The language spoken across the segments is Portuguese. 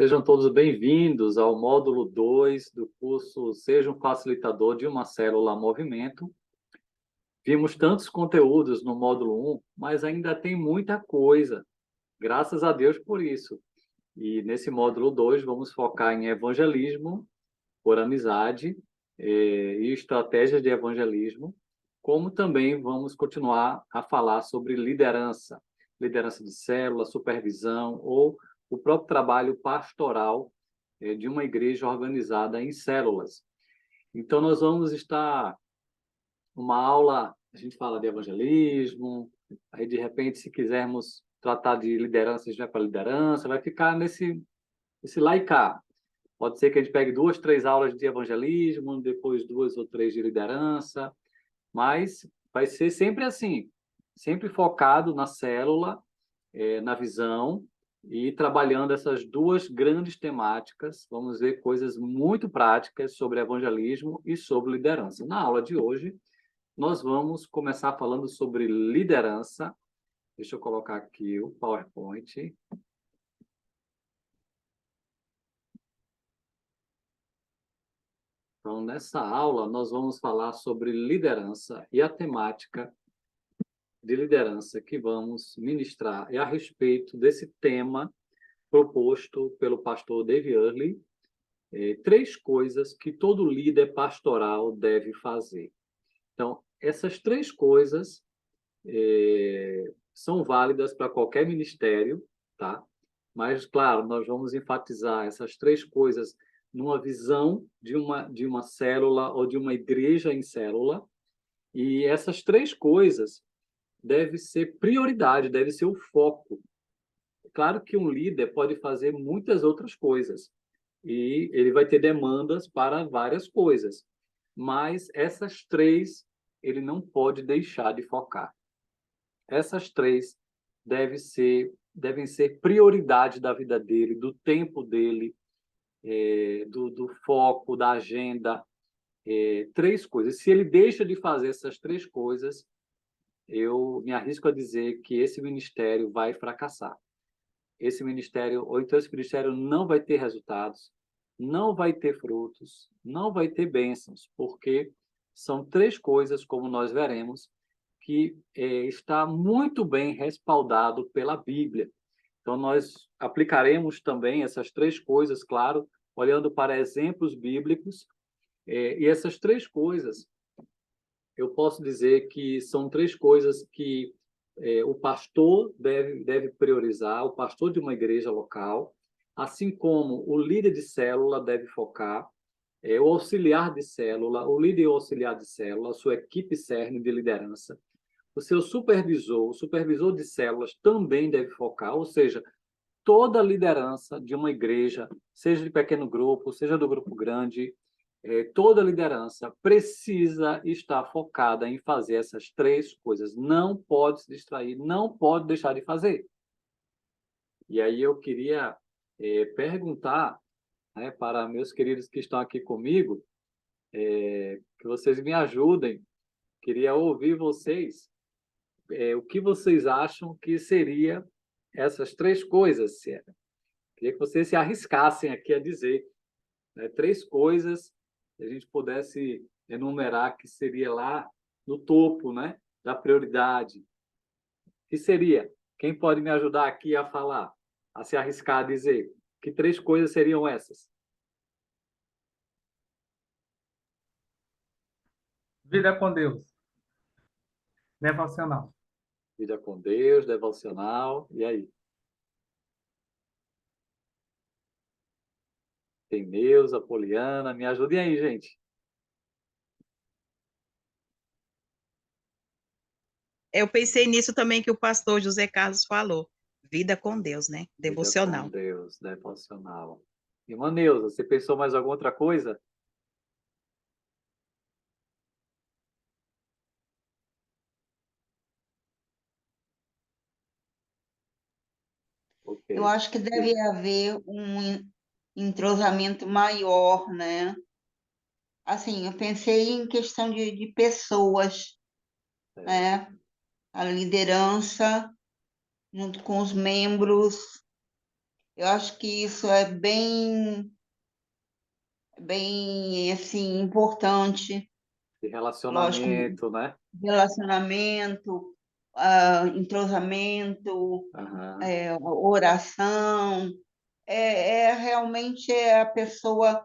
Sejam todos bem-vindos ao módulo 2 do curso Seja um Facilitador de uma Célula Movimento. Vimos tantos conteúdos no módulo 1, mas ainda tem muita coisa. Graças a Deus por isso. E nesse módulo 2 vamos focar em evangelismo por amizade e estratégias de evangelismo, como também vamos continuar a falar sobre liderança, liderança de célula, supervisão ou o próprio trabalho pastoral de uma igreja organizada em células. Então, nós vamos estar uma aula, a gente fala de evangelismo, aí, de repente, se quisermos tratar de liderança, a gente vai para liderança, vai ficar nesse lá e cá. Pode ser que a gente pegue 2, 3 aulas de evangelismo, depois 2 ou 3 de liderança, mas vai ser sempre assim, sempre focado na célula, na visão, e trabalhando essas duas grandes temáticas. Vamos ver coisas muito práticas sobre evangelismo e sobre liderança. Na aula de hoje, nós vamos começar falando sobre liderança. Deixa eu colocar aqui o PowerPoint. Então, nessa aula, nós vamos falar sobre liderança, e a temática de liderança que vamos ministrar é a respeito desse tema proposto pelo pastor Dave Earley, 3 coisas que todo líder pastoral deve fazer. Então, essas 3 coisas são válidas para qualquer ministério, tá? Mas, claro, nós vamos enfatizar essas 3 coisas numa visão de uma célula ou de uma igreja em célula, e essas 3 coisas devem ser prioridade, deve ser o foco. Claro que um líder pode fazer muitas outras coisas, e ele vai ter demandas para várias coisas, mas essas 3 ele não pode deixar de focar. Essas 3 devem ser prioridade da vida dele, do tempo dele, do foco, da agenda. 3 coisas. Se ele deixa de fazer essas 3 coisas, eu me arrisco a dizer que esse ministério vai fracassar. Esse ministério não vai ter resultados, não vai ter frutos, não vai ter bênçãos, porque são 3 coisas, como nós veremos, que está muito bem respaldado pela Bíblia. Então, nós aplicaremos também essas 3 coisas, claro, olhando para exemplos bíblicos, e essas 3 coisas, eu posso dizer que são 3 coisas que o pastor deve priorizar, o pastor de uma igreja local, assim como o líder de célula deve focar, o auxiliar de célula, o líder e o auxiliar de célula, a sua equipe cerne de liderança, o seu supervisor, o supervisor de células também deve focar, ou seja, toda a liderança de uma igreja, seja de pequeno grupo, seja do grupo grande, toda liderança precisa estar focada em fazer essas 3 coisas. Não pode se distrair, não pode deixar de fazer. E aí eu queria perguntar, né, para meus queridos que estão aqui comigo, que vocês me ajudem. Queria ouvir vocês, o que vocês acham que seria essas 3 coisas, Sierra. Queria que vocês se arriscassem aqui a dizer, né, 3 coisas que a gente pudesse enumerar que seria lá no topo, né, da prioridade. Que seria? Quem pode me ajudar aqui a falar, a se arriscar a dizer? Que 3 coisas seriam essas? Vida com Deus. Devocional. Vida com Deus, devocional, e aí? Tem Neuza, Poliana, me ajudem aí, gente. Eu pensei nisso também que o pastor José Carlos falou. Vida com Deus, né? Vida com Devocional. Deus, devocional. Irmã Neuza, você pensou mais alguma outra coisa? Ok. Eu acho que deve haver um entrosamento maior, né? Assim, eu pensei em questão de pessoas, né? A liderança, junto com os membros. Eu acho que isso é bem assim, importante. De Lógico, relacionamento, né? relacionamento, entrosamento, Aham. oração, realmente a pessoa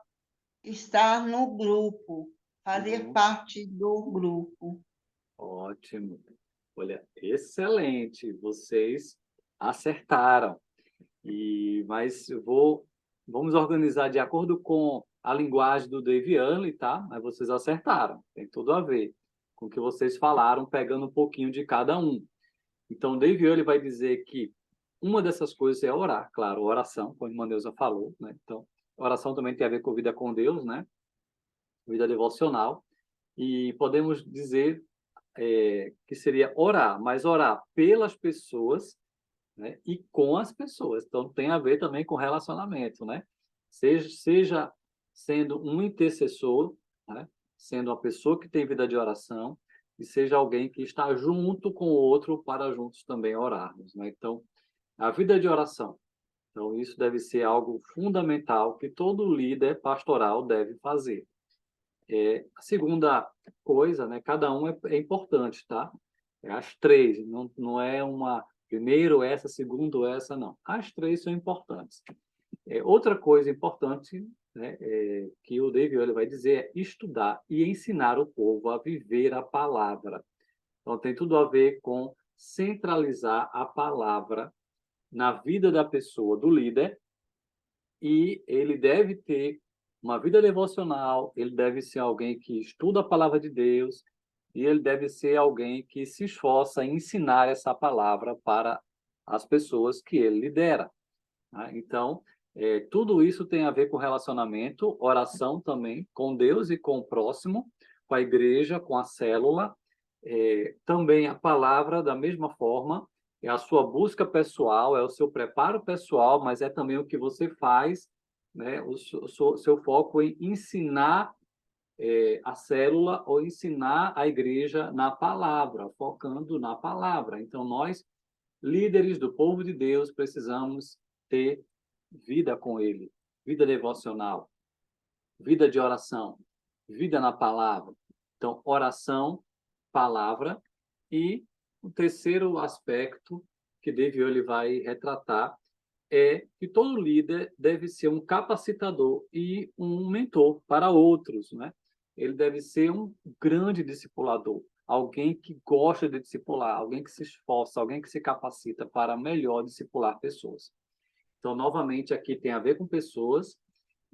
estar no grupo, fazer Uhum. parte do grupo. Ótimo. Olha, excelente. Vocês acertaram. Mas vamos organizar de acordo com a linguagem do Dave Earley, tá? Mas vocês acertaram. Tem tudo a ver com o que vocês falaram, pegando um pouquinho de cada um. Então, Dave Earley vai dizer que uma dessas coisas é orar, claro, oração, como a irmã Neuza falou, né? Então, oração também tem a ver com vida com Deus, né? Vida devocional. E podemos dizer que seria orar, mas orar pelas pessoas, né, e com as pessoas. Então, tem a ver também com relacionamento, né? Seja sendo um intercessor, né, sendo uma pessoa que tem vida de oração, e seja alguém que está junto com o outro para juntos também orarmos, né? Então, a vida de oração. Então, isso deve ser algo fundamental que todo líder pastoral deve fazer. A segunda coisa, né? Cada um é importante, tá? As três, não é uma primeiro essa, segundo essa, não. As três são importantes. Outra coisa importante, né, que o David Earley vai dizer é estudar e ensinar o povo a viver a palavra. Então, tem tudo a ver com centralizar a palavra na vida da pessoa, do líder, e ele deve ter uma vida devocional, ele deve ser alguém que estuda a palavra de Deus, e ele deve ser alguém que se esforça em ensinar essa palavra para as pessoas que ele lidera, né? Então, tudo isso tem a ver com relacionamento, oração também, com Deus e com o próximo, com a igreja, com a célula, também a palavra, da mesma forma, é a sua busca pessoal, é o seu preparo pessoal, mas é também o que você faz, né? Seu foco em ensinar a célula ou ensinar a igreja na palavra, focando na palavra. Então, nós, líderes do povo de Deus, precisamos ter vida com Ele, vida devocional, vida de oração, vida na palavra. Então, oração, palavra. E o terceiro aspecto que Dave Earley vai retratar é que todo líder deve ser um capacitador e um mentor para outros, né? Ele deve ser um grande discipulador, alguém que gosta de discipular, alguém que se esforça, alguém que se capacita para melhor discipular pessoas. Então, novamente, aqui tem a ver com pessoas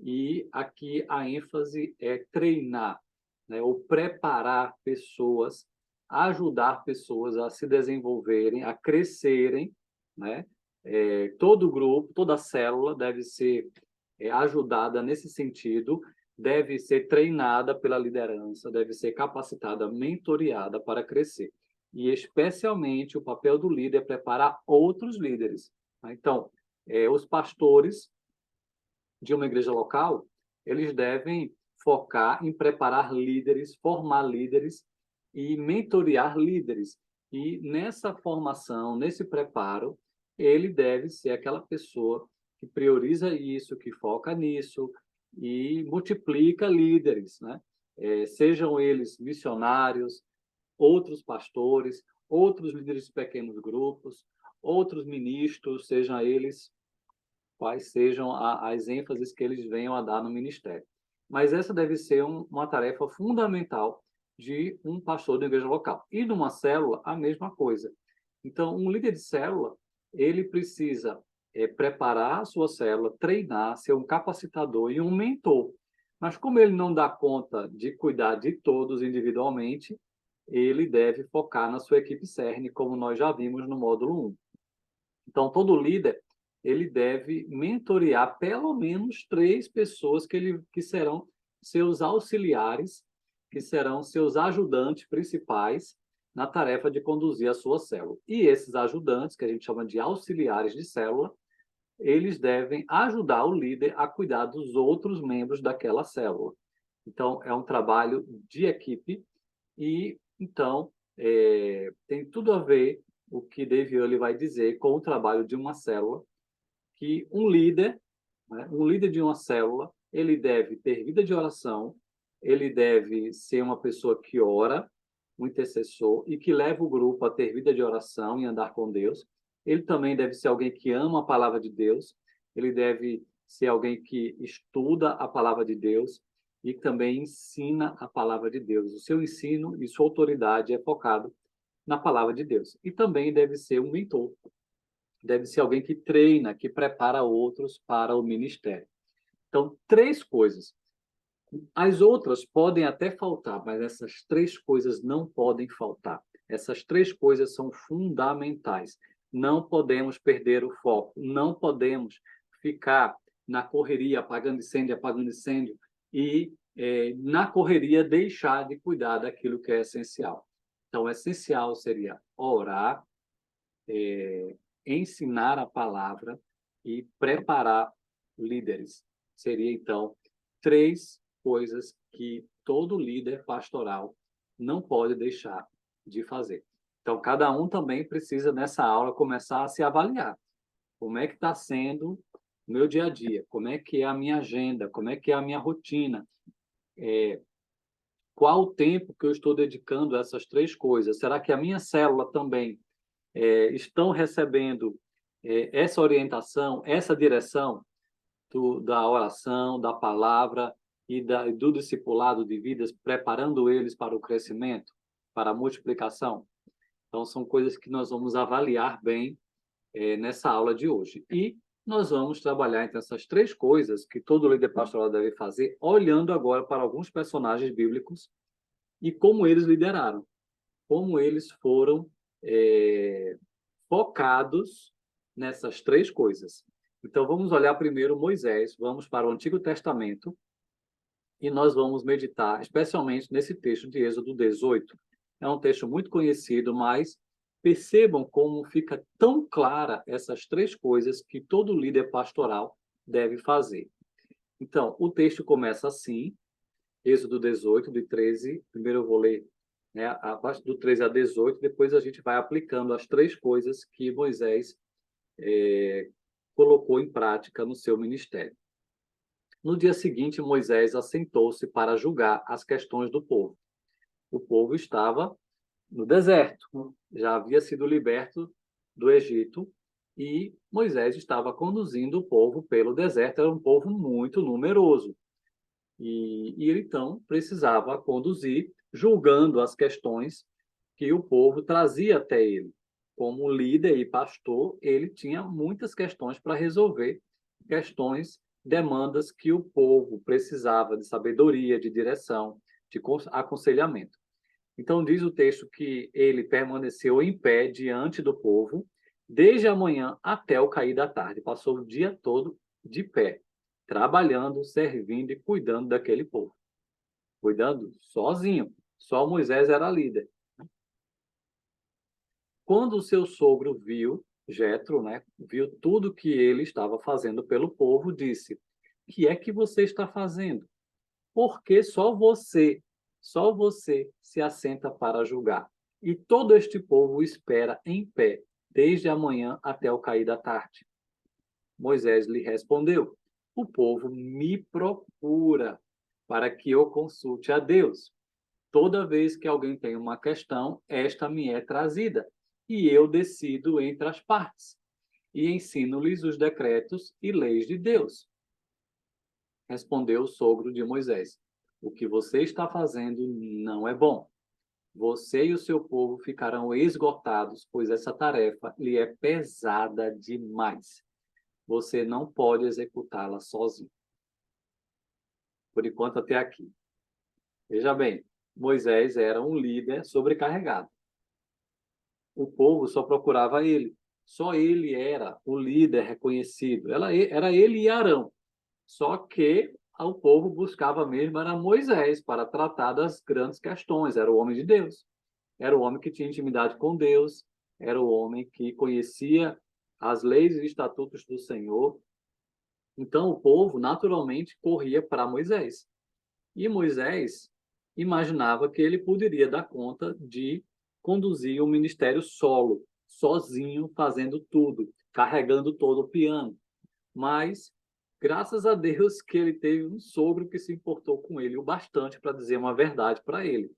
e aqui a ênfase é treinar, né, ou preparar pessoas, ajudar pessoas a se desenvolverem, a crescerem, né? Todo grupo, toda célula deve ser ajudada nesse sentido, deve ser treinada pela liderança, deve ser capacitada, mentoreada para crescer. E, especialmente, o papel do líder é preparar outros líderes, né? Então, os pastores de uma igreja local, eles devem focar em preparar líderes, formar líderes e mentorear líderes. E nessa formação, nesse preparo, ele deve ser aquela pessoa que prioriza isso, que foca nisso e multiplica líderes, né? Sejam eles missionários, outros pastores, outros líderes de pequenos grupos, outros ministros, sejam eles quais sejam as ênfases que eles venham a dar no ministério. Mas essa deve ser uma tarefa fundamental de um pastor da igreja local. E numa célula, a mesma coisa. Então, um líder de célula, ele precisa preparar a sua célula, treinar, ser um capacitador e um mentor. Mas como ele não dá conta de cuidar de todos individualmente, ele deve focar na sua equipe CERN, como nós já vimos no módulo 1. Então, todo líder ele deve mentorear pelo menos 3 pessoas que serão seus auxiliares, que serão seus ajudantes principais na tarefa de conduzir a sua célula. E esses ajudantes, que a gente chama de auxiliares de célula, eles devem ajudar o líder a cuidar dos outros membros daquela célula. Então, é um trabalho de equipe e, então, tem tudo a ver o que Dave Earley vai dizer com o trabalho de uma célula, que um líder, né, um líder de uma célula, ele deve ter vida de oração, ele deve ser uma pessoa que ora, um intercessor, e que leva o grupo a ter vida de oração e andar com Deus. Ele também deve ser alguém que ama a palavra de Deus, ele deve ser alguém que estuda a palavra de Deus e também ensina a palavra de Deus. O seu ensino e sua autoridade é focado na palavra de Deus. E também deve ser um mentor, deve ser alguém que treina, que prepara outros para o ministério. Então, 3 coisas. As outras podem até faltar, mas essas 3 coisas não podem faltar. Essas 3 coisas são fundamentais. Não podemos perder o foco, não podemos ficar na correria, apagando incêndio, e na correria deixar de cuidar daquilo que é essencial. Então, o essencial seria orar, ensinar a palavra e preparar líderes. Seria, então, 3 coisas que todo líder pastoral não pode deixar de fazer. Então, cada um também precisa, nessa aula, começar a se avaliar. Como é que está sendo o meu dia a dia? Como é que é a minha agenda? Como é que é a minha rotina? Qual o tempo que eu estou dedicando a essas 3 coisas? Será que a minha célula também estão recebendo essa orientação, essa direção da oração, da palavra e do discipulado de vidas, preparando eles para o crescimento, para a multiplicação? Então, são coisas que nós vamos avaliar bem nessa aula de hoje. E nós vamos trabalhar entre essas 3 coisas que todo líder pastoral deve fazer, olhando agora para alguns personagens bíblicos e como eles lideraram, como eles foram focados nessas 3 coisas. Então, vamos olhar primeiro Moisés, vamos para o Antigo Testamento, e nós vamos meditar, especialmente nesse texto de Êxodo 18. É um texto muito conhecido, mas percebam como fica tão clara essas 3 coisas que todo líder pastoral deve fazer. Então, o texto começa assim, Êxodo 18, de 13, primeiro eu vou ler a parte do 13 a 18, depois a gente vai aplicando as 3 coisas que Moisés colocou em prática no seu ministério. No dia seguinte, Moisés assentou-se para julgar as questões do povo. O povo estava no deserto, já havia sido liberto do Egito, e Moisés estava conduzindo o povo pelo deserto. Era um povo muito numeroso. E ele, então, precisava conduzir, julgando as questões que o povo trazia até ele. Como líder e pastor, ele tinha muitas questões para resolver, questões, demandas que o povo precisava de sabedoria, de direção, de aconselhamento. Então, diz o texto que ele permaneceu em pé diante do povo, desde a manhã até o cair da tarde. Passou o dia todo de pé, trabalhando, servindo e cuidando daquele povo. Cuidando sozinho. Só Moisés era líder. Quando o seu sogro viu, Jetro, viu tudo que ele estava fazendo pelo povo, disse: "O que é que você está fazendo? Porque só você se assenta para julgar. E todo este povo espera em pé, desde a manhã até o cair da tarde." Moisés lhe respondeu: "O povo me procura para que eu consulte a Deus. Toda vez que alguém tem uma questão, esta me é trazida, e eu decido entre as partes, e ensino-lhes os decretos e leis de Deus." Respondeu o sogro de Moisés: "O que você está fazendo não é bom. Você e o seu povo ficarão esgotados, pois essa tarefa lhe é pesada demais. Você não pode executá-la sozinho." Por enquanto, até aqui. Veja bem, Moisés era um líder sobrecarregado. O povo só procurava ele. Só ele era o líder reconhecido. Era ele e Arão. Só que o povo buscava mesmo era Moisés para tratar das grandes questões. Era o homem de Deus. Era o homem que tinha intimidade com Deus. Era o homem que conhecia as leis e estatutos do Senhor. Então, o povo, naturalmente, corria para Moisés. E Moisés imaginava que ele poderia dar conta de conduzir o ministério solo, sozinho, fazendo tudo, carregando todo o piano. Mas, graças a Deus que ele teve um sogro que se importou com ele o bastante para dizer uma verdade para ele.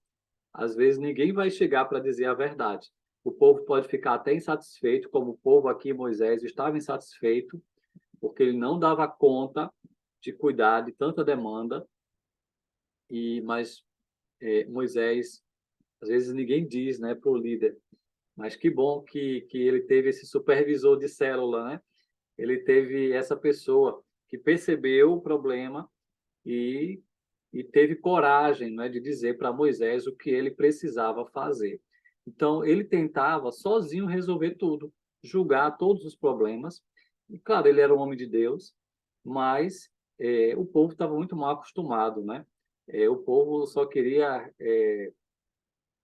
Às vezes ninguém vai chegar para dizer a verdade. O povo pode ficar até insatisfeito, como o povo aqui, Moisés, estava insatisfeito, porque ele não dava conta de cuidar de tanta demanda. Mas Moisés, às vezes ninguém diz, né, para o líder, mas que bom que ele teve esse supervisor de célula, né? Ele teve essa pessoa que percebeu o problema e, e teve coragem, né, de dizer para Moisés o que ele precisava fazer. Então, ele tentava sozinho resolver tudo, julgar todos os problemas. E, claro, ele era um homem de Deus, mas o povo estava muito mal acostumado, né? O povo só queria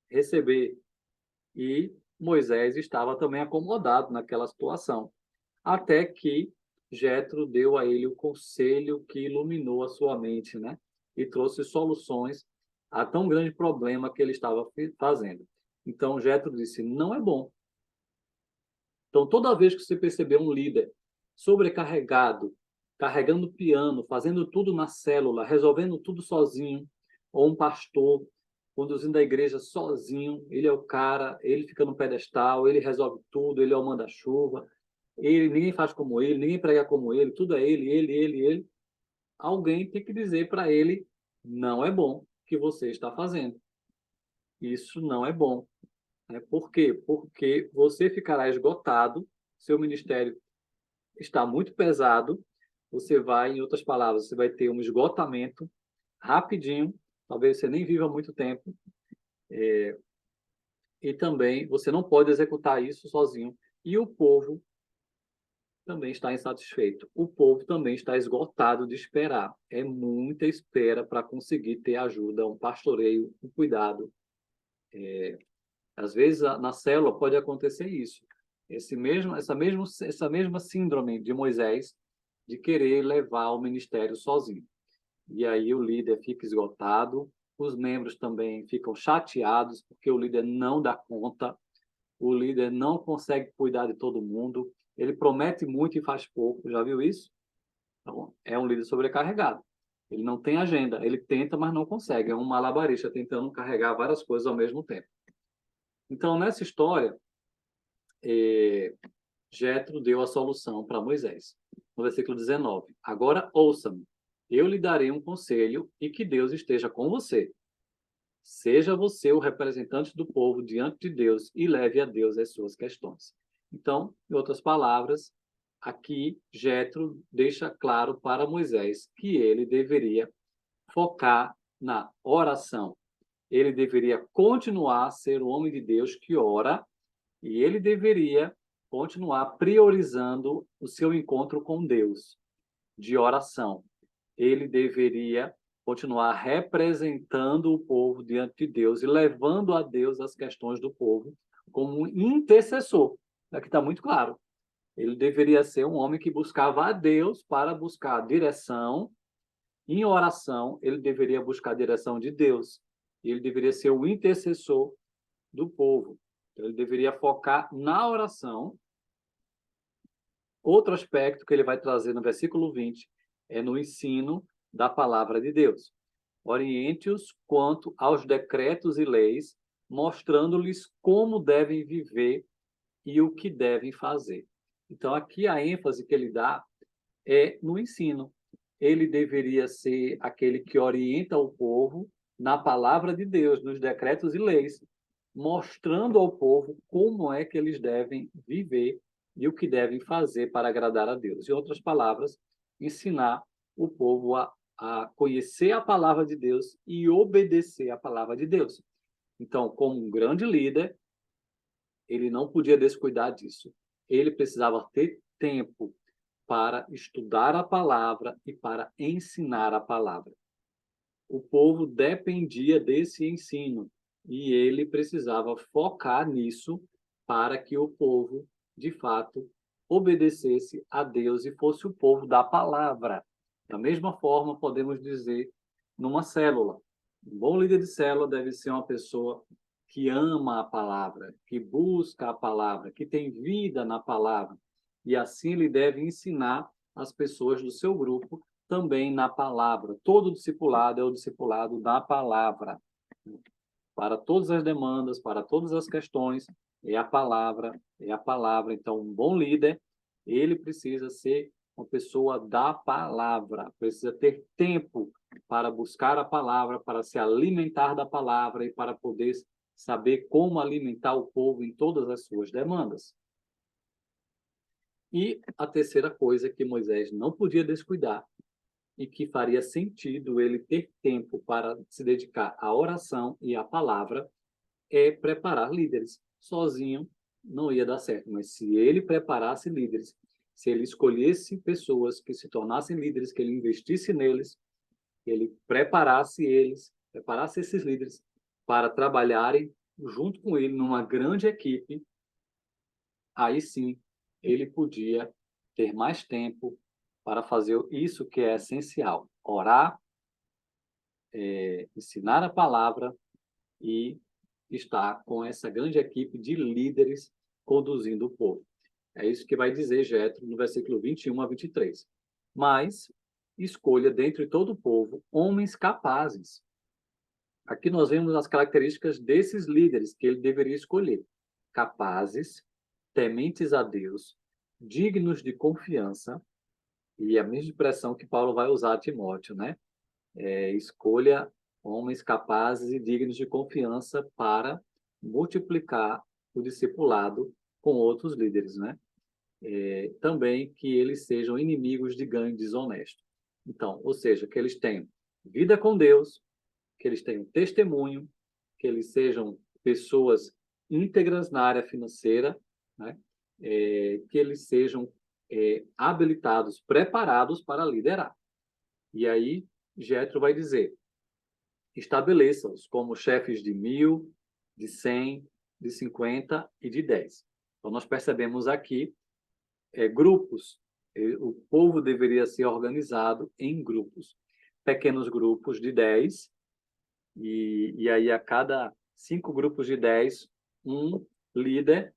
receber. E Moisés estava também acomodado naquela situação, até que Jetro deu a ele o conselho que iluminou a sua mente, né? E trouxe soluções a tão grande problema que ele estava fazendo. Então Jetro disse: não é bom. Então toda vez que você perceber um líder sobrecarregado, carregando piano, fazendo tudo na célula, resolvendo tudo sozinho, ou um pastor conduzindo a igreja sozinho, ele é o cara, ele fica no pedestal, ele resolve tudo, ele é o manda-chuva, ninguém faz como ele, ninguém prega como ele, tudo é ele. Alguém tem que dizer para ele: não é bom o que você está fazendo. Isso não é bom. Por quê? Porque você ficará esgotado, seu ministério está muito pesado, você vai, em outras palavras, você vai ter um esgotamento rapidinho, talvez você nem viva muito tempo, e também você não pode executar isso sozinho. E o povo também está insatisfeito. O povo também está esgotado de esperar. É muita espera para conseguir ter ajuda, um pastoreio, um cuidado. Às vezes, na célula pode acontecer isso. Essa mesma síndrome de Moisés de querer levar o ministério sozinho. E aí o líder fica esgotado, os membros também ficam chateados porque o líder não dá conta, o líder não consegue cuidar de todo mundo, ele promete muito e faz pouco, já viu isso? Então, é um líder sobrecarregado. Ele não tem agenda, ele tenta, mas não consegue. É um malabarista tentando carregar várias coisas ao mesmo tempo. Então, nessa história, Jetro deu a solução para Moisés. No versículo 19: agora ouça-me, eu lhe darei um conselho e que Deus esteja com você. Seja você o representante do povo diante de Deus e leve a Deus as suas questões. Então, em outras palavras, aqui Jetro deixa claro para Moisés que ele deveria focar na oração. Ele deveria continuar a ser o homem de Deus que ora e ele deveria continuar priorizando o seu encontro com Deus de oração. Ele deveria continuar representando o povo diante de Deus e levando a Deus as questões do povo como um intercessor. Aqui está muito claro. Ele deveria ser um homem que buscava a Deus para buscar direção. Em oração, ele deveria buscar a direção de Deus. Ele deveria ser o intercessor do povo. Ele deveria focar na oração. Outro aspecto que ele vai trazer no versículo 20 é no ensino da palavra de Deus. Oriente-os quanto aos decretos e leis, mostrando-lhes como devem viver e o que devem fazer. Então, aqui a ênfase que ele dá é no ensino. Ele deveria ser aquele que orienta o povo na palavra de Deus, nos decretos e leis, mostrando ao povo como é que eles devem viver e o que devem fazer para agradar a Deus. Em outras palavras, ensinar o povo a conhecer a palavra de Deus e obedecer a palavra de Deus. Então, como um grande líder, ele não podia descuidar disso. Ele precisava ter tempo para estudar a palavra e para ensinar a palavra. O povo dependia desse ensino e ele precisava focar nisso para que o povo, de fato, obedecesse a Deus e fosse o povo da palavra. Da mesma forma, podemos dizer numa célula. Um bom líder de célula deve ser uma pessoa que ama a palavra, que busca a palavra, que tem vida na palavra. E assim ele deve ensinar as pessoas do seu grupo também na palavra. Todo discipulado é o discipulado da palavra. Para todas as demandas, para todas as questões, é a palavra, é a palavra. Então, um bom líder, ele precisa ser uma pessoa da palavra, precisa ter tempo para buscar a palavra, para se alimentar da palavra e para poder saber como alimentar o povo em todas as suas demandas. E a terceira coisa que Moisés não podia descuidar e que faria sentido ele ter tempo para se dedicar à oração e à palavra é preparar líderes. Sozinho não ia dar certo, mas se ele preparasse líderes, se ele escolhesse pessoas que se tornassem líderes, que ele investisse neles, que ele preparasse esses líderes para trabalharem junto com ele numa grande equipe, aí sim ele podia ter mais tempo para fazer isso que é essencial: orar, ensinar a palavra e estar com essa grande equipe de líderes conduzindo o povo. É isso que vai dizer Jétro no versículo 21 a 23. Mas escolha dentre todo o povo homens capazes. Aqui nós vemos as características desses líderes que ele deveria escolher: capazes, tementes a Deus, dignos de confiança, e a mesma expressão que Paulo vai usar a Timóteo, né? Escolha homens capazes e dignos de confiança para multiplicar o discipulado com outros líderes, né? Também que eles sejam inimigos de ganho desonesto. Então, ou seja, que eles tenham vida com Deus, que eles tenham testemunho, que eles sejam pessoas íntegras na área financeira, né? Que eles sejam habilitados, preparados para liderar. E aí, Jétro vai dizer: estabeleça-os como chefes de 1.000, de 100, de 50 e de 10. Então, nós percebemos aqui grupos. O povo deveria ser organizado em grupos. Pequenos grupos de 10, e aí a cada 5 grupos de 10, um líder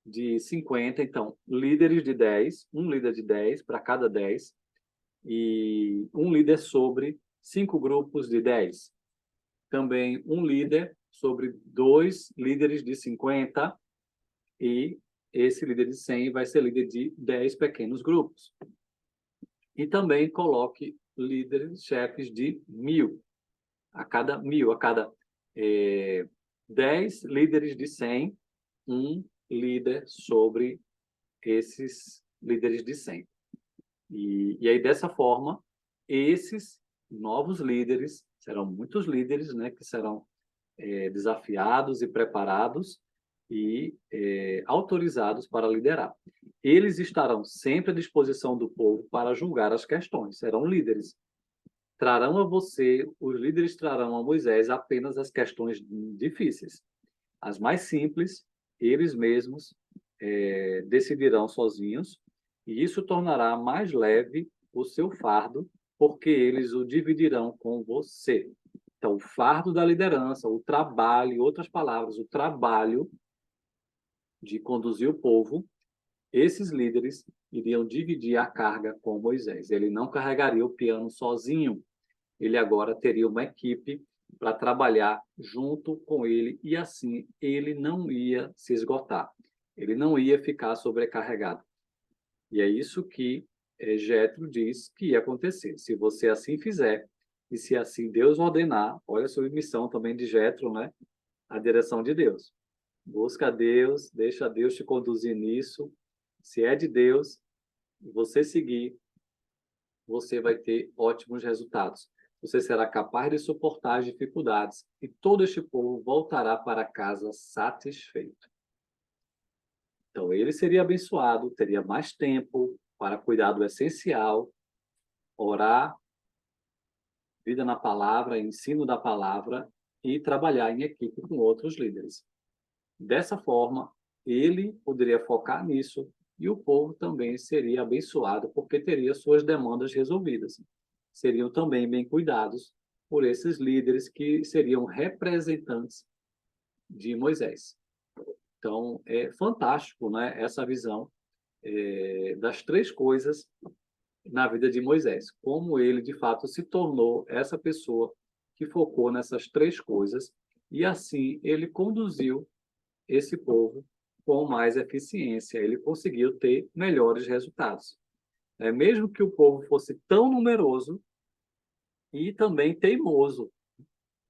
de 50. Então, líderes de 10, um líder de 10 para cada 10, e um líder sobre 5 grupos de 10. Também um líder sobre 2 líderes de 50, e esse líder de 100 vai ser líder de 10 pequenos grupos. E também coloque líderes, chefes de 1.000. A cada 1.000, a cada 10 líderes de 100, um líder sobre esses líderes de 100. E aí, dessa forma, esses novos líderes, serão muitos líderes, né, que serão desafiados e preparados e autorizados para liderar. Eles estarão sempre à disposição do povo para julgar as questões, serão líderes. Trarão a você, os líderes trarão a Moisés apenas as questões difíceis. As mais simples, eles mesmos decidirão sozinhos, e isso tornará mais leve o seu fardo, porque eles o dividirão com você. Então, o fardo da liderança, o trabalho, em outras palavras, o trabalho de conduzir o povo, esses líderes iriam dividir a carga com Moisés. Ele não carregaria o piano sozinho. Ele agora teria uma equipe para trabalhar junto com ele, e assim ele não ia se esgotar. Ele não ia ficar sobrecarregado. E é isso que Jétro diz que ia acontecer. Se você assim fizer, e se assim Deus ordenar, olha a submissão também de Jétro, né? A direção de Deus. Busca Deus, deixa Deus te conduzir nisso. Se é de Deus, você seguir, você vai ter ótimos resultados. Você será capaz de suportar as dificuldades e todo este povo voltará para casa satisfeito. Então, ele seria abençoado, teria mais tempo para cuidar do essencial, orar, vida na palavra, ensino da palavra e trabalhar em equipe com outros líderes. Dessa forma, ele poderia focar nisso e o povo também seria abençoado porque teria suas demandas resolvidas. Seriam também bem cuidados por esses líderes que seriam representantes de Moisés. Então, é fantástico, né, essa visão das três coisas na vida de Moisés, como ele, de fato, se tornou essa pessoa que focou nessas três coisas, e assim ele conduziu esse povo com mais eficiência, ele conseguiu ter melhores resultados. Mesmo que o povo fosse tão numeroso e também teimoso,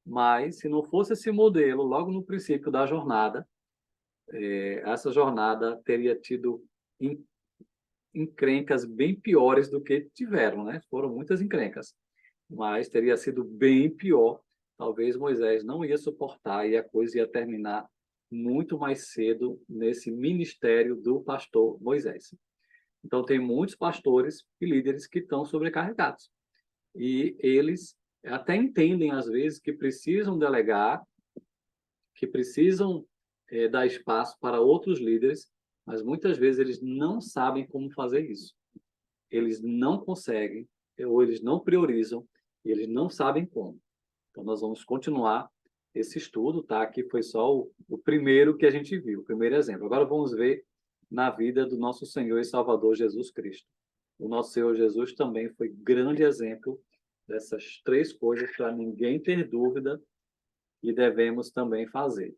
mas se não fosse esse modelo, logo no princípio da jornada, essa jornada teria tido encrencas bem piores do que tiveram, né? Foram muitas encrencas, mas teria sido bem pior. Talvez Moisés não ia suportar e a coisa ia terminar muito mais cedo nesse ministério do pastor Moisés. Então, tem muitos pastores e líderes que estão sobrecarregados. E eles até entendem, às vezes, que precisam delegar, que precisam dar espaço para outros líderes, mas muitas vezes eles não sabem como fazer isso. Eles não conseguem, ou eles não priorizam, e eles não sabem como. Então, nós vamos continuar esse estudo, tá? Aqui foi só o primeiro que a gente viu, o primeiro exemplo. Agora vamos ver na vida do nosso Senhor e Salvador Jesus Cristo. O nosso Senhor Jesus também foi grande exemplo dessas três coisas para ninguém ter dúvida e devemos também fazer.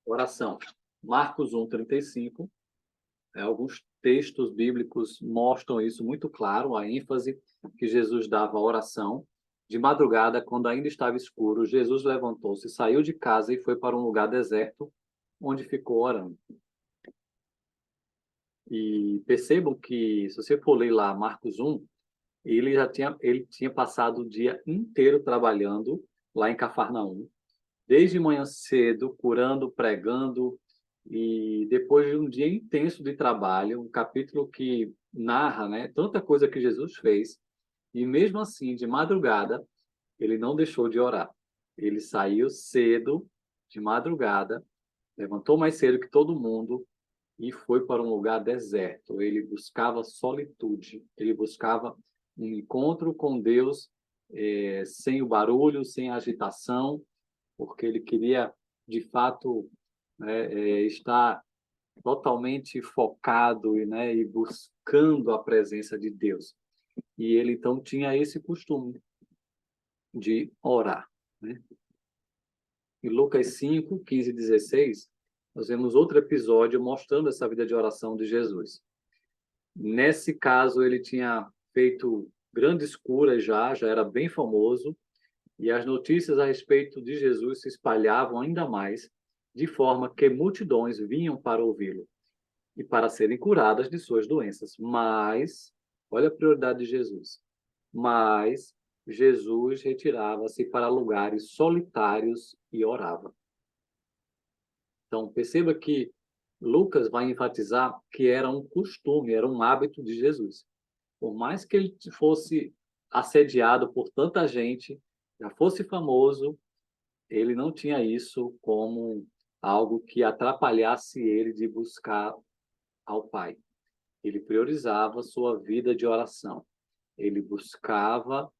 Oração. Marcos 1:35. Alguns textos bíblicos mostram isso muito claro, a ênfase que Jesus dava à oração. De madrugada, quando ainda estava escuro, Jesus levantou-se, saiu de casa e foi para um lugar deserto, onde ficou orando. E percebam que, se você for ler lá Marcos 1, ele tinha passado o dia inteiro trabalhando lá em Cafarnaum, desde manhã cedo, curando, pregando, e depois de um dia intenso de trabalho, um capítulo que narra, né, tanta coisa que Jesus fez, e mesmo assim, de madrugada, ele não deixou de orar. Ele saiu cedo, de madrugada, levantou mais cedo que todo mundo e foi para um lugar deserto. Ele buscava solitude, ele buscava um encontro com Deus, sem o barulho, sem a agitação, porque ele queria, de fato, estar totalmente focado e buscando a presença de Deus. E ele, então, tinha esse costume de orar. Né? Em Lucas 5, 15 e 16, nós vemos outro episódio mostrando essa vida de oração de Jesus. Nesse caso, ele tinha feito grandes curas já era bem famoso, e as notícias a respeito de Jesus se espalhavam ainda mais, de forma que multidões vinham para ouvi-lo e para serem curadas de suas doenças. Mas, olha a prioridade de Jesus. Mas Jesus retirava-se para lugares solitários e orava. Então, perceba que Lucas vai enfatizar que era um costume, era um hábito de Jesus. Por mais que ele fosse assediado por tanta gente, já fosse famoso, ele não tinha isso como algo que atrapalhasse ele de buscar ao Pai. Ele priorizava sua vida de oração. Ele buscava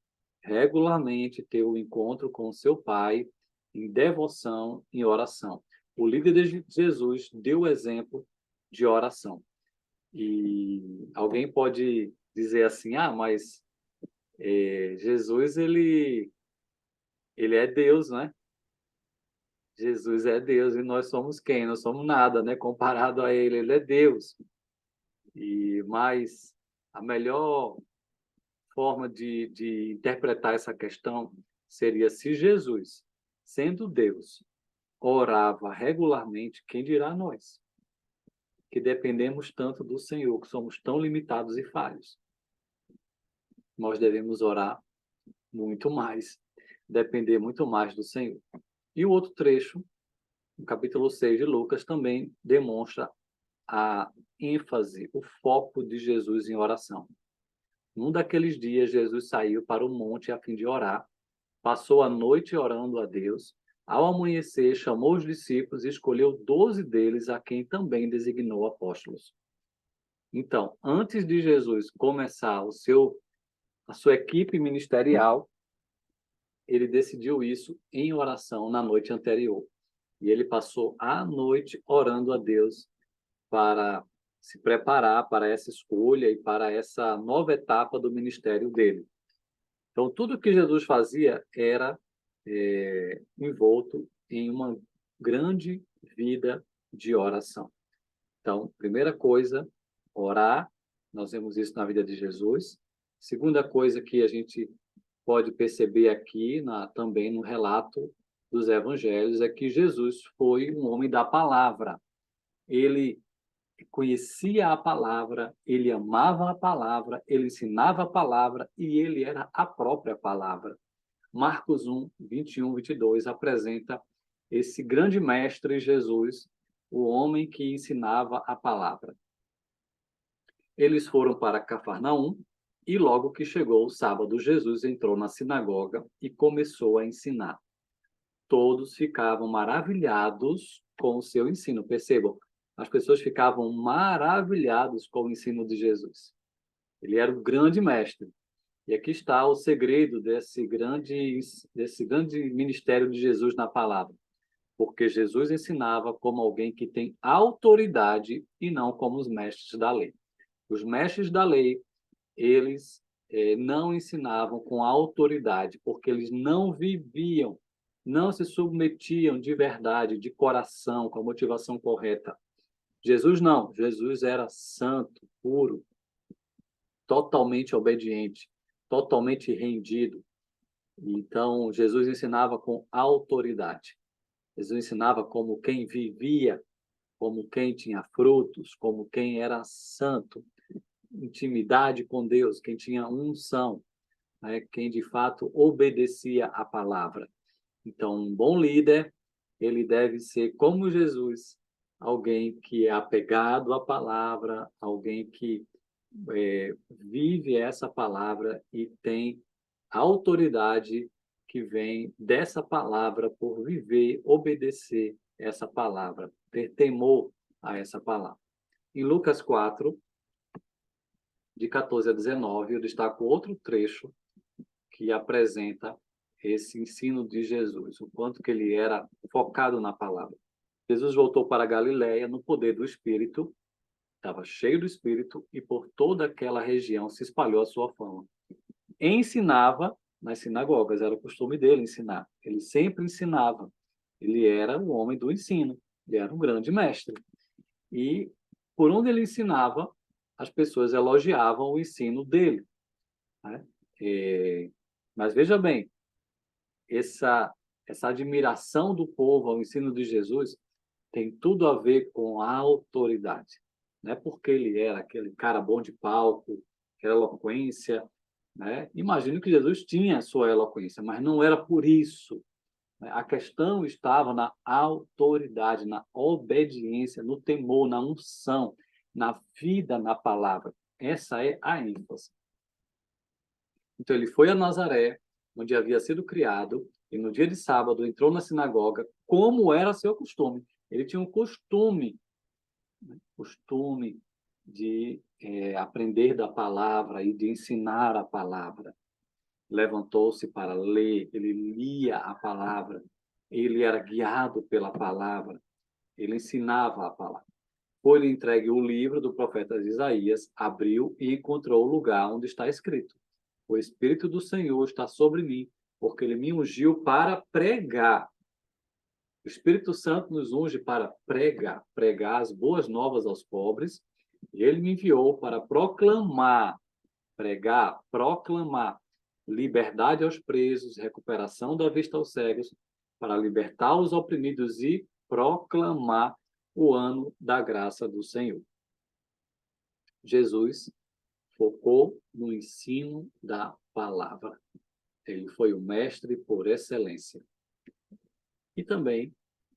regularmente ter o encontro com seu Pai em devoção, em oração. O líder de Jesus deu o exemplo de oração. E alguém pode dizer assim, mas Jesus, ele é Deus, né? Jesus é Deus e nós somos quem? Nós somos nada, né? Comparado a ele, ele é Deus. Mas a melhor forma de interpretar essa questão seria se Jesus, sendo Deus, orava regularmente, quem dirá nós, que dependemos tanto do Senhor, que somos tão limitados e falhos. Nós devemos orar muito mais, depender muito mais do Senhor. E o outro trecho, no capítulo 6 de Lucas, também demonstra a ênfase, o foco de Jesus em oração. Num daqueles dias, Jesus saiu para o monte a fim de orar, passou a noite orando a Deus. Ao amanhecer, chamou os discípulos e escolheu 12 deles, a quem também designou apóstolos. Então, antes de Jesus começar a sua equipe ministerial, ele decidiu isso em oração na noite anterior. E ele passou a noite orando a Deus para se preparar para essa escolha e para essa nova etapa do ministério dele. Então, tudo que Jesus fazia era envolto em uma grande vida de oração. Então, primeira coisa, orar. Nós vemos isso na vida de Jesus. Segunda coisa que a gente pode perceber aqui também no relato dos evangelhos é que Jesus foi um homem da palavra. Ele conhecia a palavra, ele amava a palavra, ele ensinava a palavra e ele era a própria palavra. Marcos 1, 21, 22 apresenta esse grande mestre Jesus, o homem que ensinava a palavra. Eles foram para Cafarnaum e logo que chegou o sábado, Jesus entrou na sinagoga e começou a ensinar. Todos ficavam maravilhados com o seu ensino. Percebam, as pessoas ficavam maravilhadas com o ensino de Jesus. Ele era o grande mestre. E aqui está o segredo desse grande ministério de Jesus na palavra. Porque Jesus ensinava como alguém que tem autoridade e não como os mestres da lei. Os mestres da lei, eles não ensinavam com autoridade, porque eles não viviam, não se submetiam de verdade, de coração, com a motivação correta. Jesus não. Jesus era santo, puro, totalmente obediente, totalmente rendido. Então, Jesus ensinava com autoridade. Jesus ensinava como quem vivia, como quem tinha frutos, como quem era santo, intimidade com Deus, quem tinha unção, né? Quem de fato obedecia à palavra. Então, um bom líder, ele deve ser como Jesus, alguém que é apegado à palavra, alguém que vive essa palavra e tem autoridade que vem dessa palavra por viver, obedecer essa palavra, ter temor a essa palavra. Em Lucas 4, de 14 a 19, eu destaco outro trecho que apresenta esse ensino de Jesus, o quanto que ele era focado na palavra. Jesus voltou para a Galiléia no poder do Espírito, estava cheio do Espírito e por toda aquela região se espalhou a sua fama. Ensinava nas sinagogas, era o costume dele ensinar. Ele sempre ensinava. Ele era o homem do ensino, ele era um grande mestre. E por onde ele ensinava, as pessoas elogiavam o ensino dele, né? Mas veja bem, essa admiração do povo ao ensino de Jesus tem tudo a ver com a autoridade. Não é porque ele era aquele cara bom de palco, aquela eloquência, né? Imagino que Jesus tinha a sua eloquência, mas não era por isso. A questão estava na autoridade, na obediência, no temor, na unção, na vida na palavra. Essa é a ênfase. Então, ele foi a Nazaré, onde havia sido criado, e no dia de sábado entrou na sinagoga, como era seu costume. Ele tinha um costume de aprender da palavra e de ensinar a palavra. Levantou-se para ler, ele lia a palavra, ele era guiado pela palavra, ele ensinava a palavra. Foi-lhe entregue o livro do profeta Isaías, abriu e encontrou o lugar onde está escrito: o Espírito do Senhor está sobre mim, porque ele me ungiu para pregar. O Espírito Santo nos unge para pregar as boas novas aos pobres, e ele me enviou para proclamar liberdade aos presos, recuperação da vista aos cegos, para libertar os oprimidos e proclamar o ano da graça do Senhor. Jesus focou no ensino da palavra. Ele foi o mestre por excelência. E também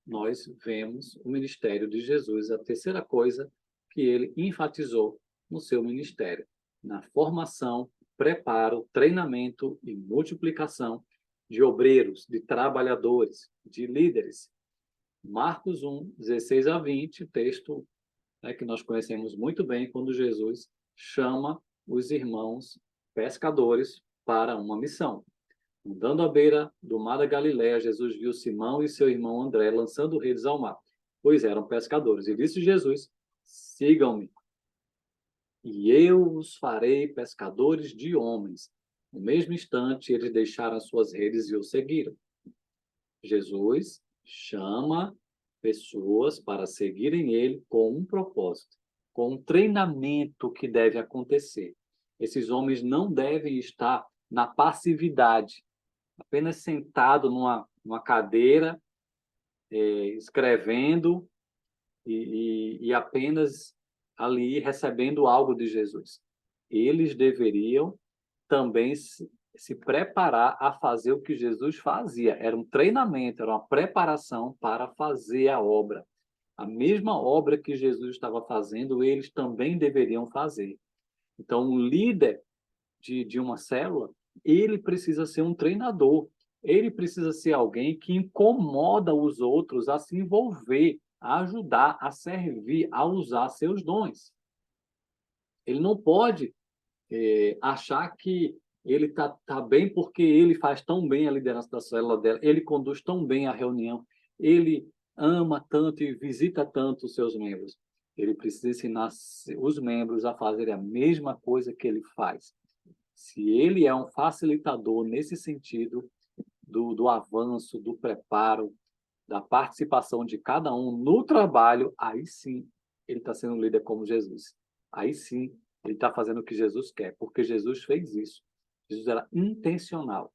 nós vemos o ministério de Jesus, a terceira coisa que ele enfatizou no seu ministério, na formação, preparo, treinamento e multiplicação de obreiros, de trabalhadores, de líderes. Marcos 1, 16 a 20, texto que nós conhecemos muito bem, quando Jesus chama os irmãos pescadores para uma missão. Andando à beira do mar da Galiléia, Jesus viu Simão e seu irmão André lançando redes ao mar, pois eram pescadores. E disse Jesus: sigam-me, e eu os farei pescadores de homens. No mesmo instante, eles deixaram suas redes e o seguiram. Jesus chama pessoas para seguirem ele com um propósito, com um treinamento que deve acontecer. Esses homens não devem estar na passividade, apenas sentado numa cadeira, escrevendo e apenas ali recebendo algo de Jesus. Eles deveriam também se preparar a fazer o que Jesus fazia. Era um treinamento, era uma preparação para fazer a obra. A mesma obra que Jesus estava fazendo, eles também deveriam fazer. Então, um líder de uma célula, ele precisa ser um treinador. Ele precisa ser alguém que incomoda os outros a se envolver, a ajudar, a servir, a usar seus dons. Ele não pode achar que ele tá bem porque ele faz tão bem a liderança da célula dela, ele conduz tão bem a reunião, ele ama tanto e visita tanto os seus membros. Ele precisa ensinar os membros a fazerem a mesma coisa que ele faz. Se ele é um facilitador nesse sentido do avanço, do preparo, da participação de cada um no trabalho, aí sim ele está sendo um líder como Jesus. Aí sim ele está fazendo o que Jesus quer, porque Jesus fez isso. Jesus era intencional.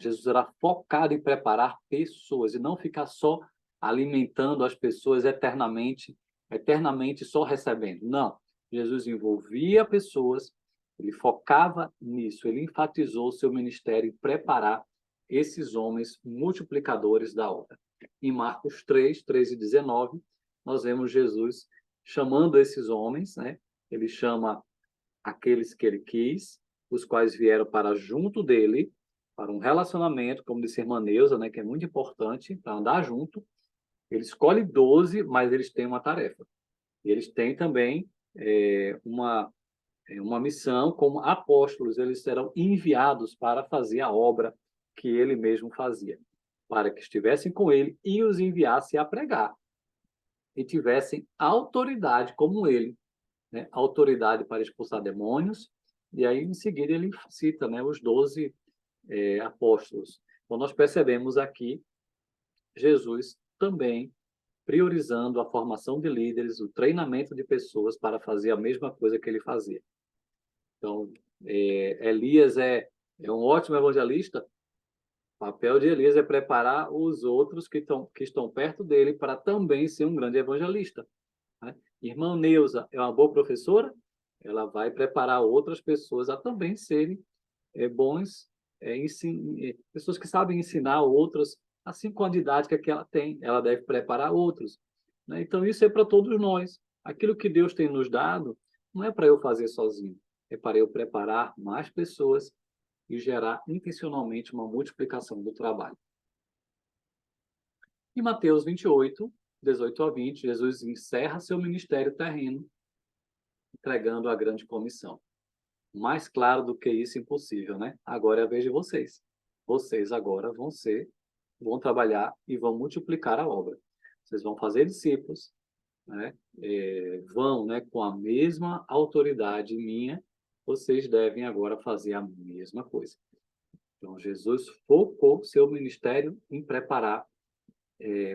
Jesus era focado em preparar pessoas e não ficar só alimentando as pessoas eternamente só recebendo. Não. Jesus envolvia pessoas, ele focava nisso, ele enfatizou o seu ministério em preparar esses homens multiplicadores da obra. Em Marcos 3, 13 e 19, nós vemos Jesus chamando esses homens, né? Ele chama aqueles que ele quis, os quais vieram para junto dele, para um relacionamento, como disse a irmã Neuza, né, que é muito importante, para andar junto. Ele escolhe 12, mas eles têm uma tarefa. E eles têm também uma missão como apóstolos. Eles serão enviados para fazer a obra que ele mesmo fazia, para que estivessem com ele e os enviasse a pregar. E tivessem autoridade como ele, né? Autoridade para expulsar demônios, e aí em seguida ele cita, né, os 12 apóstolos. Então nós percebemos aqui Jesus também priorizando a formação de líderes, o treinamento de pessoas para fazer a mesma coisa que ele fazia. Então, Elias é um ótimo evangelista. O papel de Elias é preparar os outros que estão perto dele para também ser um grande evangelista, né? Irmã Neuza é uma boa professora, ela vai preparar outras pessoas a também serem bons, pessoas que sabem ensinar outras, assim com a didática que ela tem, ela deve preparar outros, né? Então, isso é para todos nós. Aquilo que Deus tem nos dado não é para eu fazer sozinho, é para eu preparar mais pessoas e gerar intencionalmente uma multiplicação do trabalho. Em Mateus 28, 18 a 20, Jesus encerra seu ministério terreno, entregando a grande comissão. Mais claro do que isso, impossível, né? Agora é a vez de vocês. Vocês agora vão trabalhar e vão multiplicar a obra. Vocês vão fazer discípulos, né? Vão, né, com a mesma autoridade minha, vocês devem agora fazer a mesma coisa. Então, Jesus focou seu ministério em preparar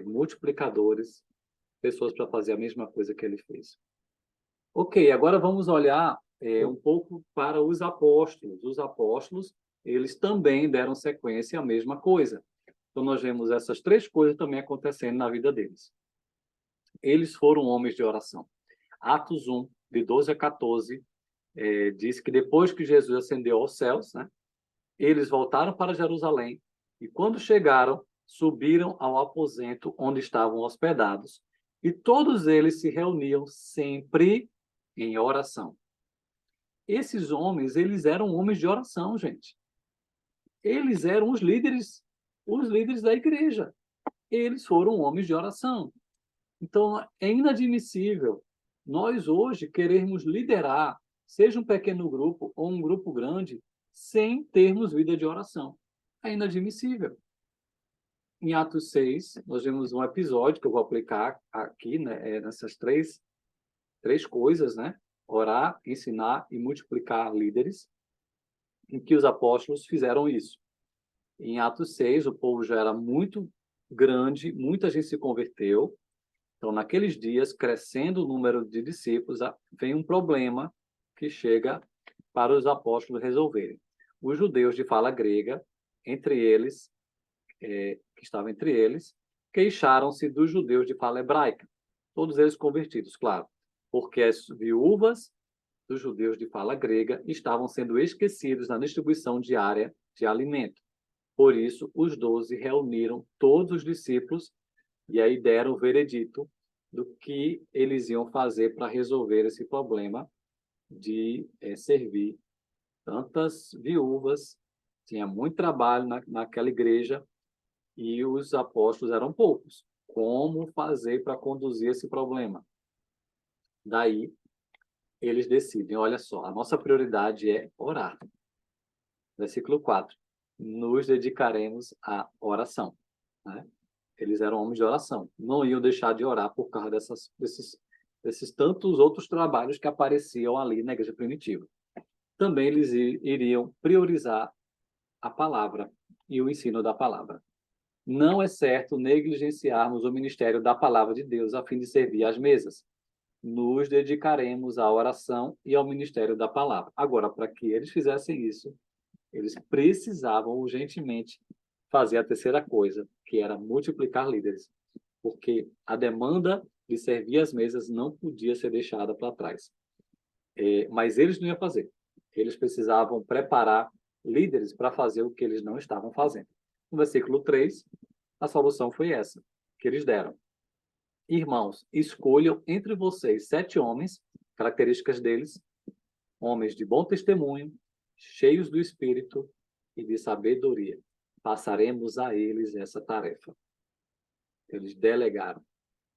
multiplicadores, pessoas para fazer a mesma coisa que ele fez. Ok, agora vamos olhar um pouco para os apóstolos. Os apóstolos, eles também deram sequência à mesma coisa. Então, nós vemos essas três coisas também acontecendo na vida deles. Eles foram homens de oração. Atos 1, de 12 a 14, diz que depois que Jesus ascendeu aos céus, né, eles voltaram para Jerusalém e, quando chegaram, subiram ao aposento onde estavam hospedados. E todos eles se reuniam sempre em oração. Esses homens, eles eram homens de oração, gente. Eles eram os líderes da igreja. Eles foram homens de oração. Então, é inadmissível nós hoje querermos liderar, seja um pequeno grupo ou um grupo grande, sem termos vida de oração. é inadmissível. Em Atos 6, nós vemos um episódio que eu vou aplicar aqui, né, nessas três coisas, né? Orar, ensinar e multiplicar líderes, em que os apóstolos fizeram isso. Em Atos 6, o povo já era muito grande, muita gente se converteu. Então, naqueles dias, crescendo o número de discípulos, vem um problema que chega para os apóstolos resolverem. Os judeus de fala grega, entre eles, que estavam entre eles, queixaram-se dos judeus de fala hebraica, todos eles convertidos, claro, porque as viúvas dos judeus de fala grega estavam sendo esquecidos na distribuição diária de alimento. Por isso, os 12 reuniram todos os discípulos e aí deram o veredito do que eles iam fazer para resolver esse problema de servir tantas viúvas. Tinha muito trabalho naquela igreja e os apóstolos eram poucos. Como fazer para conduzir esse problema? Daí, eles decidem, olha só, a nossa prioridade é orar. Versículo 4. Nos dedicaremos à oração. Né? Eles eram homens de oração. Não iam deixar de orar por causa desses tantos outros trabalhos que apareciam ali na igreja primitiva. Também eles iriam priorizar a palavra e o ensino da palavra. Não é certo negligenciarmos o ministério da palavra de Deus a fim de servir às mesas. Nos dedicaremos à oração e ao ministério da palavra. Agora, para que eles fizessem isso, eles precisavam urgentemente fazer a terceira coisa, que era multiplicar líderes, porque a demanda de servir às mesas não podia ser deixada para trás. Mas eles não iam fazer. Eles precisavam preparar líderes para fazer o que eles não estavam fazendo. No versículo 3, a solução foi essa, que eles deram. Irmãos, escolham entre vocês 7 homens, características deles, homens de bom testemunho, cheios do Espírito e de sabedoria. Passaremos a eles essa tarefa. Eles delegaram,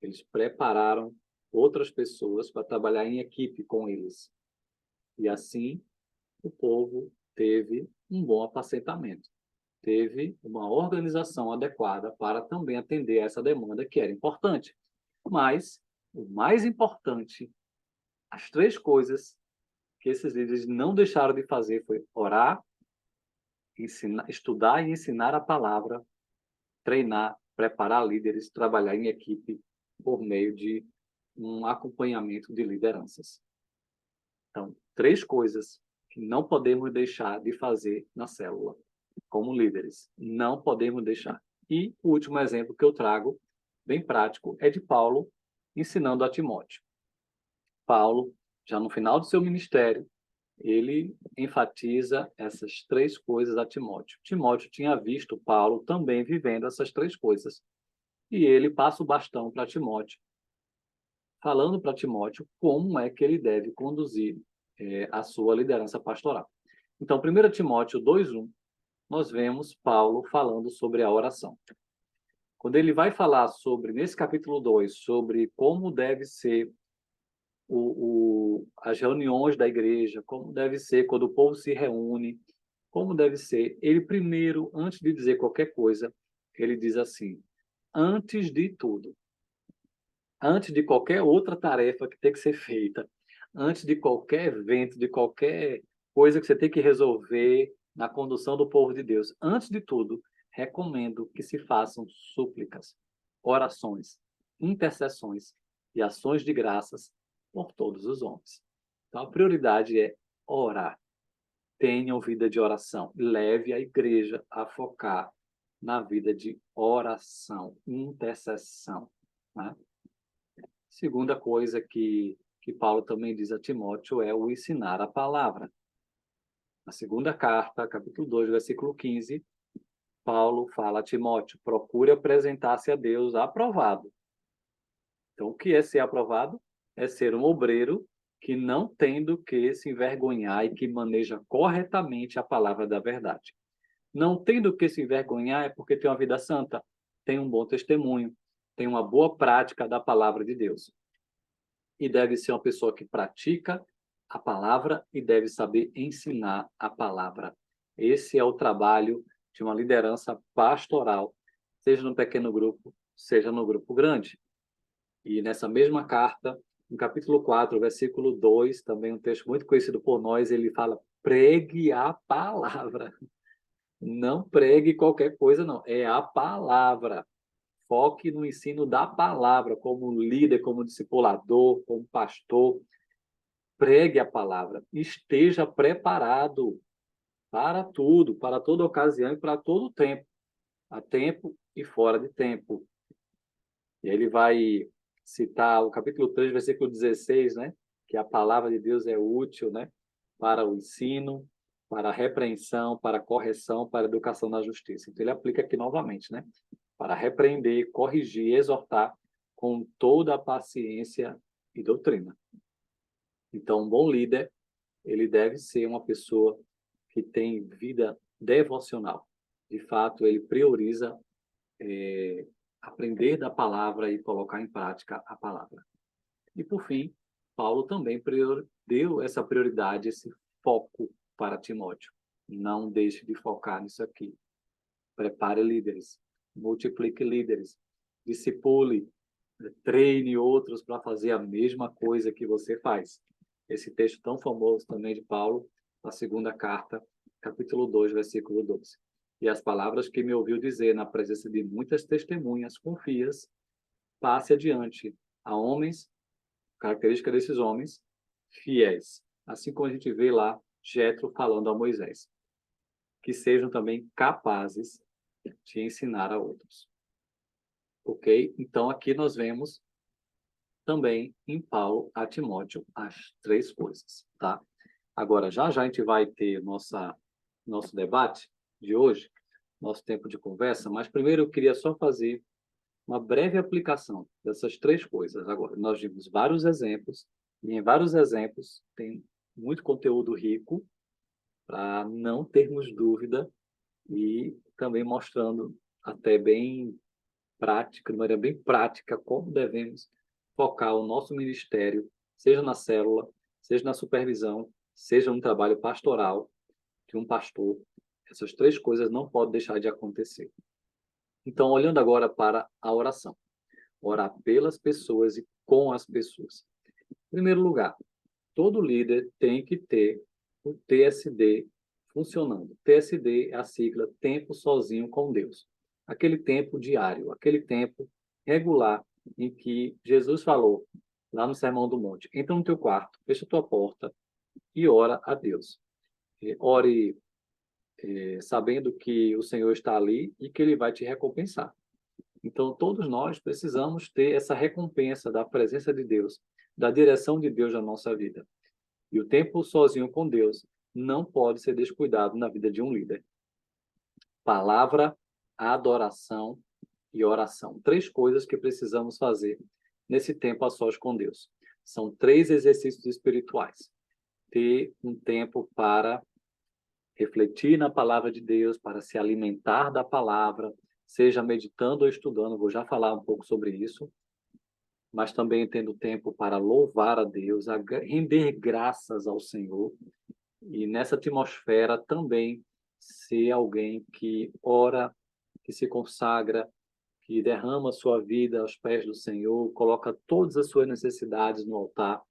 eles prepararam outras pessoas para trabalhar em equipe com eles. E assim, o povo teve um bom apacentamento. Teve uma organização adequada para também atender essa demanda que era importante. Mas, o mais importante, as 3 coisas que esses líderes não deixaram de fazer foi orar, estudar e ensinar a palavra, treinar, preparar líderes, trabalhar em equipe por meio de um acompanhamento de lideranças. Então, 3 coisas que não podemos deixar de fazer na célula, como líderes. Não podemos deixar. E o último exemplo que eu trago, bem prático, é de Paulo ensinando a Timóteo. Paulo, já no final do seu ministério, ele enfatiza essas 3 coisas a Timóteo. Timóteo tinha visto Paulo também vivendo essas 3 coisas. E ele passa o bastão para Timóteo, falando para Timóteo como é que ele deve conduzir a sua liderança pastoral. Então, 1 Timóteo 2:1, nós vemos Paulo falando sobre a oração. Quando ele vai falar nesse capítulo 2, sobre como deve ser as reuniões da igreja, como deve ser quando o povo se reúne, como deve ser, ele primeiro, antes de dizer qualquer coisa, ele diz assim, antes de tudo, antes de qualquer outra tarefa que tem que ser feita, antes de qualquer evento, de qualquer coisa que você tem que resolver na condução do povo de Deus, antes de tudo, recomendo que se façam súplicas, orações, intercessões e ações de graças por todos os homens. Então, a prioridade é orar. Tenham vida de oração. Leve a igreja a focar na vida de oração, intercessão. Né? Segunda coisa que Paulo também diz a Timóteo é o ensinar a palavra. Na segunda carta, capítulo 2, versículo 15, Paulo fala a Timóteo, procure apresentar-se a Deus aprovado. Então, o que é ser aprovado? É ser um obreiro que não tem do que se envergonhar e que maneja corretamente a palavra da verdade. Não tem do que se envergonhar é porque tem uma vida santa, tem um bom testemunho, tem uma boa prática da palavra de Deus. E deve ser uma pessoa que pratica a palavra e deve saber ensinar a palavra. Esse é o trabalho de uma liderança pastoral, seja no pequeno grupo, seja no grupo grande. E nessa mesma carta, no capítulo 4, versículo 2, também um texto muito conhecido por nós, ele fala: pregue a palavra. Não pregue qualquer coisa, não. É a palavra. Foque no ensino da palavra, como líder, como discipulador, como pastor. Pregue a palavra. Esteja preparado para tudo, para toda ocasião e para todo tempo. A tempo e fora de tempo. E ele vai citar o capítulo 3, versículo 16, né? Que a palavra de Deus é útil, né? Para o ensino, para a repreensão, para a correção, para a educação na justiça. Então, ele aplica aqui novamente, né? Para repreender, corrigir, exortar com toda a paciência e doutrina. Então, um bom líder, ele deve ser uma pessoa que tem vida devocional. De fato, ele prioriza aprender da palavra e colocar em prática a palavra. E, por fim, Paulo também deu essa prioridade, esse foco para Timóteo. Não deixe de focar nisso aqui. Prepare líderes, multiplique líderes, discipule, treine outros para fazer a mesma coisa que você faz. Esse texto tão famoso também de Paulo, na segunda carta, capítulo 2, versículo 12. E as palavras que me ouviu dizer na presença de muitas testemunhas, confias, passe adiante a homens, característica desses homens, fiéis. Assim como a gente vê lá Jetro falando a Moisés. Que sejam também capazes de ensinar a outros. Ok? Então, aqui nós vemos também em Paulo a Timóteo as três coisas, tá? Agora, já a gente vai ter nosso debate de hoje, nosso tempo de conversa, mas primeiro eu queria só fazer uma breve aplicação dessas três coisas. Agora, nós vimos vários exemplos, e em vários exemplos tem muito conteúdo rico para não termos dúvida e também mostrando até bem prática, de maneira bem prática, como devemos focar o nosso ministério, seja na célula, seja na supervisão, seja no trabalho pastoral de um pastor. Essas três coisas não podem deixar de acontecer. Então, olhando agora para a oração. Orar pelas pessoas e com as pessoas. Em primeiro lugar, todo líder tem que ter o TSD funcionando. TSD é a sigla Tempo Sozinho com Deus. Aquele tempo diário, aquele tempo regular em que Jesus falou lá no Sermão do Monte: entra no teu quarto, fecha a tua porta e ora a Deus. Ore sabendo que o Senhor está ali e que Ele vai te recompensar. Então, todos nós precisamos ter essa recompensa da presença de Deus, da direção de Deus na nossa vida. E o tempo sozinho com Deus não pode ser descuidado na vida de um líder. Palavra, adoração e oração. Três coisas que precisamos fazer nesse tempo a sós com Deus. São três exercícios espirituais. Ter um tempo para refletir na palavra de Deus, para se alimentar da palavra, seja meditando ou estudando, vou já falar um pouco sobre isso, mas também tendo tempo para louvar a Deus, a render graças ao Senhor, e nessa atmosfera também ser alguém que ora, que se consagra, que derrama sua vida aos pés do Senhor, coloca todas as suas necessidades no altar,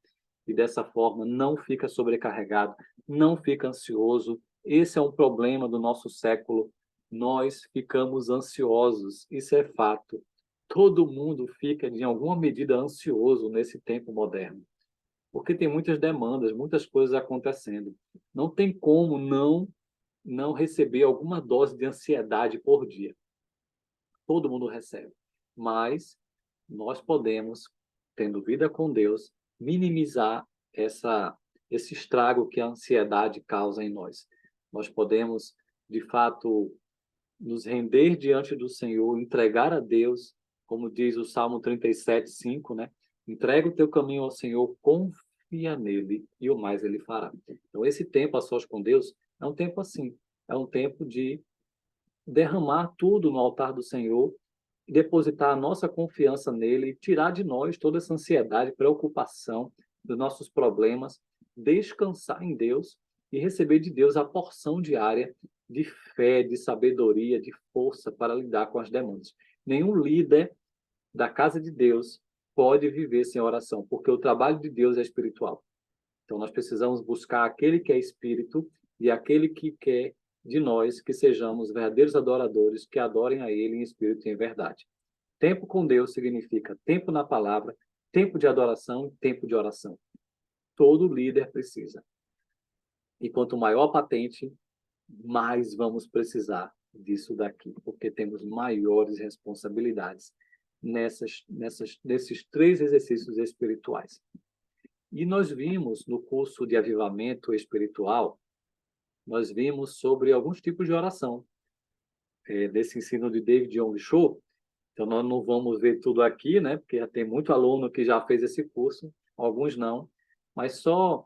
e dessa forma não fica sobrecarregado, não fica ansioso. Esse é um problema do nosso século. Nós ficamos ansiosos, isso é fato. Todo mundo fica, de alguma medida, ansioso nesse tempo moderno, porque tem muitas demandas, muitas coisas acontecendo. Não tem como não receber alguma dose de ansiedade por dia. Todo mundo recebe. Mas nós podemos, tendo vida com Deus, minimizar esse estrago que a ansiedade causa em nós. Nós podemos, de fato, nos render diante do Senhor, entregar a Deus, como diz o Salmo 37:5, né? Entrega o teu caminho ao Senhor, confia nele e o mais ele fará. Então, esse tempo a sós com Deus é um tempo assim, é um tempo de derramar tudo no altar do Senhor, depositar a nossa confiança nele e tirar de nós toda essa ansiedade, preocupação dos nossos problemas, descansar em Deus e receber de Deus a porção diária de fé, de sabedoria, de força para lidar com as demandas. Nenhum líder da casa de Deus pode viver sem oração, porque o trabalho de Deus é espiritual. Então, nós precisamos buscar aquele que é espírito e aquele que quer de nós que sejamos verdadeiros adoradores, que adorem a Ele em espírito e em verdade. Tempo com Deus significa tempo na palavra, tempo de adoração e tempo de oração. Todo líder precisa. E quanto maior a patente, mais vamos precisar disso daqui, porque temos maiores responsabilidades nesses 3 exercícios espirituais. E nós vimos no curso de avivamento espiritual, nós vimos sobre alguns tipos de oração, desse ensino de David Yong Cho. Então, nós não vamos ver tudo aqui, né? Porque já tem muito aluno que já fez esse curso, alguns não, mas só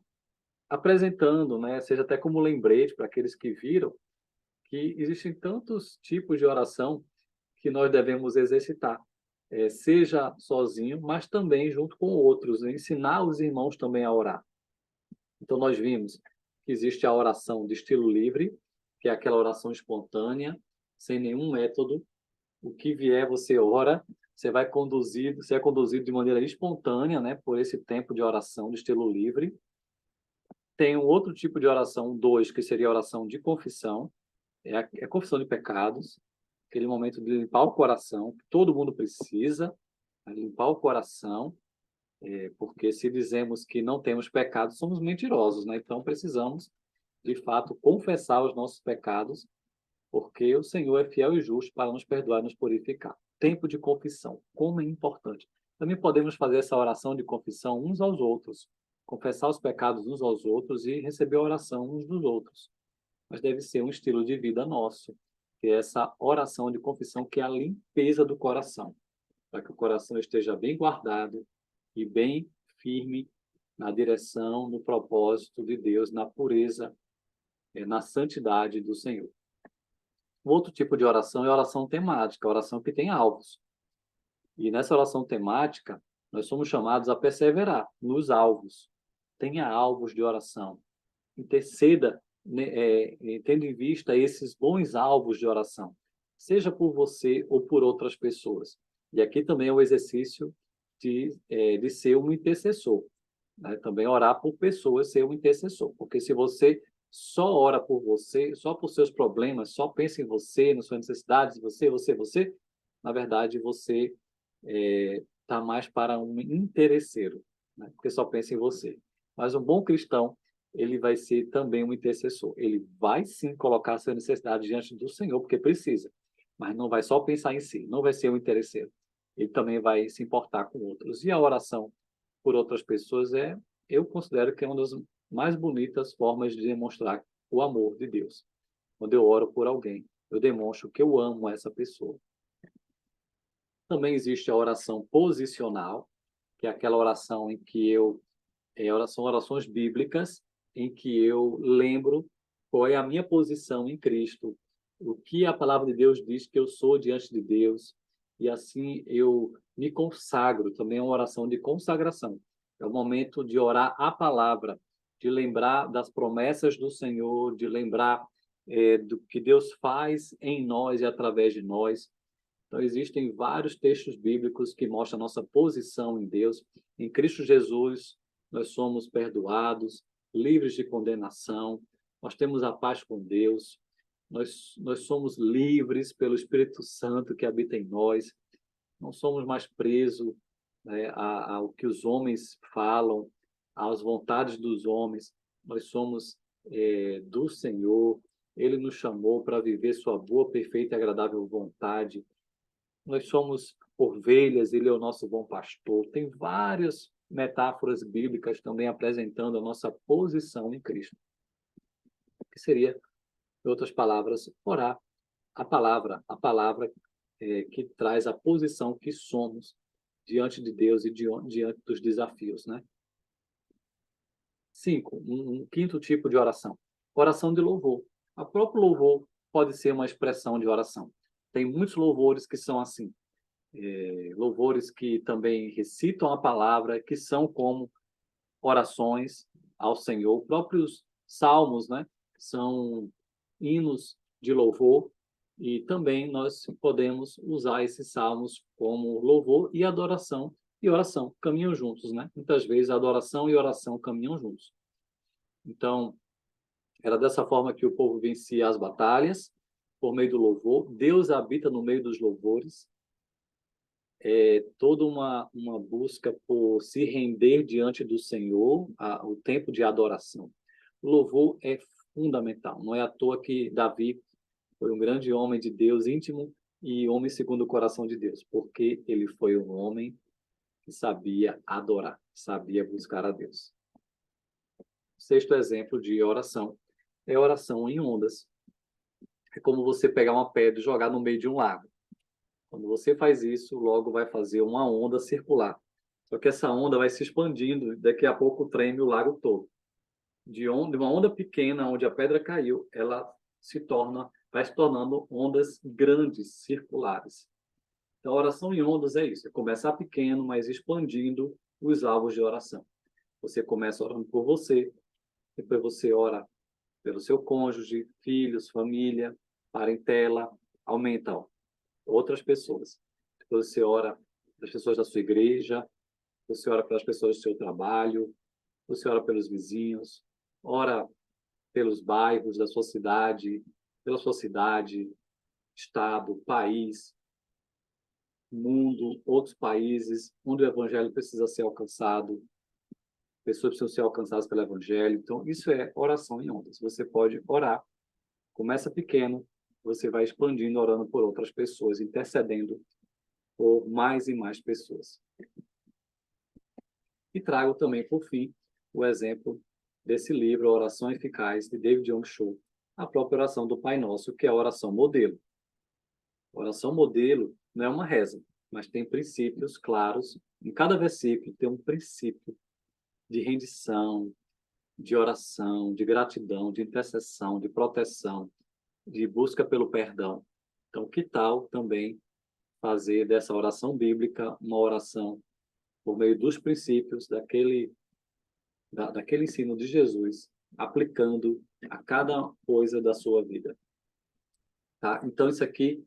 apresentando, né? Seja até como lembrete para aqueles que viram, que existem tantos tipos de oração que nós devemos exercitar, seja sozinho, mas também junto com outros, né? Ensinar os irmãos também a orar. Então, nós vimos que existe a oração de estilo livre, que é aquela oração espontânea, sem nenhum método. O que vier, você ora, você é conduzido de maneira espontânea, né, por esse tempo de oração de estilo livre. Tem um outro tipo de oração, 2, que seria a oração de confissão, é a confissão de pecados, aquele momento de limpar o coração, que todo mundo precisa, né, limpar o coração, porque se dizemos que não temos pecado, somos mentirosos, né? Então precisamos, de fato, confessar os nossos pecados, porque o Senhor é fiel e justo para nos perdoar e nos purificar. Tempo de confissão, como é importante. Também podemos fazer essa oração de confissão uns aos outros, confessar os pecados uns aos outros e receber a oração uns dos outros. Mas deve ser um estilo de vida nosso, que é essa oração de confissão, que é a limpeza do coração, para que o coração esteja bem guardado e bem firme na direção, no propósito de Deus, na pureza, na santidade do Senhor. Um outro tipo de oração é a oração temática, a oração que tem alvos. E nessa oração temática, nós somos chamados a perseverar nos alvos. Tenha alvos de oração. Interceda, né, tendo em vista esses bons alvos de oração, seja por você ou por outras pessoas. E aqui também é o exercício de ser um intercessor, né? Também orar por pessoas, ser um intercessor. Porque se você só ora por você, só por seus problemas, só pensa em você, nas suas necessidades, você, na verdade, você está mais para um interesseiro, né? Porque só pensa em você. Mas um bom cristão, ele vai ser também um intercessor. Ele vai sim colocar suas necessidades diante do Senhor, porque precisa, mas não vai só pensar em si, não vai ser um interesseiro. Ele também vai se importar com outros. E a oração por outras pessoas eu considero que é uma das mais bonitas formas de demonstrar o amor de Deus. Quando eu oro por alguém, eu demonstro que eu amo essa pessoa. Também existe a oração posicional, que é aquela oração em que são orações bíblicas, em que eu lembro qual é a minha posição em Cristo, o que a palavra de Deus diz que eu sou diante de Deus, e assim eu me consagro. Também é uma oração de consagração. É o momento de orar a palavra, de lembrar das promessas do Senhor, de lembrar do que Deus faz em nós e através de nós. Então, existem vários textos bíblicos que mostram a nossa posição em Deus. Em Cristo Jesus, nós somos perdoados, livres de condenação, nós temos a paz com Deus, nós somos livres pelo Espírito Santo que habita em nós, não somos mais presos, né, ao que os homens falam, às vontades dos homens, nós somos do Senhor, Ele nos chamou para viver sua boa, perfeita e agradável vontade. Nós somos ovelhas, Ele é o nosso bom pastor. Tem várias metáforas bíblicas também apresentando a nossa posição em Cristo. Que seria, em outras palavras, orar a palavra que traz a posição que somos diante de Deus e diante dos desafios, né? 5, um quinto tipo de oração. Oração de louvor. O próprio louvor pode ser uma expressão de oração. Tem muitos louvores que são assim. Louvores que também recitam a palavra, que são como orações ao Senhor. Próprios salmos, né? São hinos de louvor, e também nós podemos usar esses salmos como louvor e adoração e oração, caminham juntos, né? Muitas vezes adoração e oração caminham juntos. Então, era dessa forma que o povo vencia as batalhas, por meio do louvor. Deus habita no meio dos louvores. É toda uma busca por se render diante do Senhor, o tempo de adoração. O louvor é fundamental. Não é à toa que Davi foi um grande homem de Deus, íntimo e homem segundo o coração de Deus, porque ele foi um homem que sabia adorar, sabia buscar a Deus. Sexto exemplo de oração é oração em ondas. É como você pegar uma pedra e jogar no meio de um lago. Quando você faz isso, logo vai fazer uma onda circular. Só que essa onda vai se expandindo, daqui a pouco treme o lago todo. De uma onda pequena, onde a pedra caiu, ela vai se tornando ondas grandes, circulares. Então, a oração em ondas é isso, é começar pequeno, mas expandindo os alvos de oração. Você começa orando por você, depois você ora pelo seu cônjuge, filhos, família, parentela, aumenta, outras pessoas. Depois você ora pelas pessoas da sua igreja, você ora pelas pessoas do seu trabalho, você ora pelos vizinhos, ora pelos bairros da sua cidade, pela sua cidade, estado, país, mundo, outros países, onde o evangelho precisa ser alcançado, pessoas precisam ser alcançadas pelo evangelho. Então, isso é oração em ondas. Você pode orar, começa pequeno, você vai expandindo, orando por outras pessoas, intercedendo por mais e mais pessoas. E trago também, por fim, o exemplo desse livro, A Oração Eficaz, de David Young Cho, a própria oração do Pai Nosso, que é a oração modelo. A oração modelo não é uma reza, mas tem princípios claros. Em cada versículo tem um princípio de rendição, de oração, de gratidão, de intercessão, de proteção, de busca pelo perdão. Então, que tal também fazer dessa oração bíblica uma oração por meio dos princípios daquele ensino de Jesus, aplicando a cada coisa da sua vida. Tá? Então, isso aqui,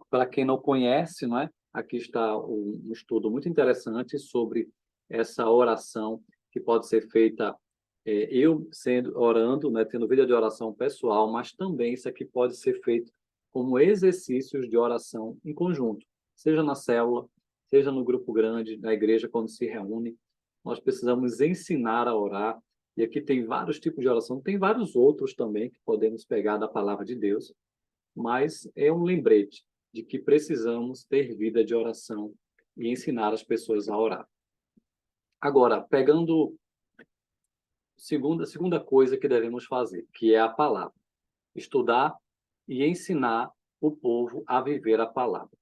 para quem não conhece, não é? Aqui está um estudo muito interessante sobre essa oração que pode ser feita, eu orando, né, tendo vida de oração pessoal, mas também isso aqui pode ser feito como exercícios de oração em conjunto, seja na célula, seja no grupo grande, na igreja, quando se reúne. Nós precisamos ensinar a orar, e aqui tem vários tipos de oração, tem vários outros também que podemos pegar da palavra de Deus, mas é um lembrete de que precisamos ter vida de oração e ensinar as pessoas a orar. Agora, pegando a segunda coisa que devemos fazer, que é a palavra. Estudar e ensinar o povo a viver a palavra.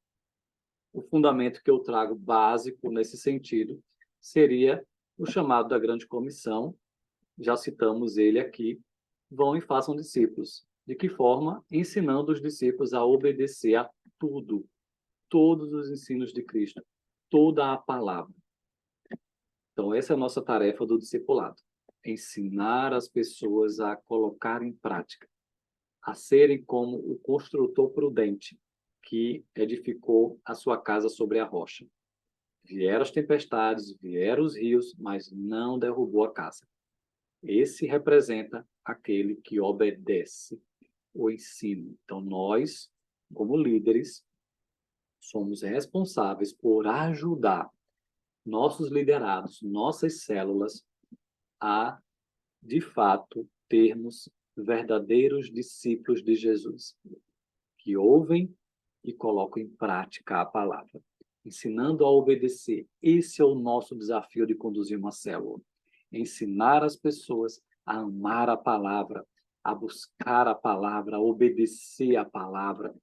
O fundamento que eu trago básico nesse sentido seria o chamado da grande comissão, já citamos ele aqui, vão e façam discípulos. De que forma? Ensinando os discípulos a obedecer a tudo, todos os ensinos de Cristo, toda a palavra. Então, essa é a nossa tarefa do discipulado. Ensinar as pessoas a colocar em prática, a serem como o construtor prudente que edificou a sua casa sobre a rocha. Vieram as tempestades, vieram os rios, mas não derrubou a casa. Esse representa aquele que obedece o ensino. Então, nós, como líderes, somos responsáveis por ajudar nossos liderados, nossas células, a, de fato, termos verdadeiros discípulos de Jesus, que ouvem e colocam em prática a palavra, ensinando a obedecer. Esse é o nosso desafio de conduzir uma célula. Ensinar as pessoas a amar a palavra, a buscar a palavra, a obedecer a palavra.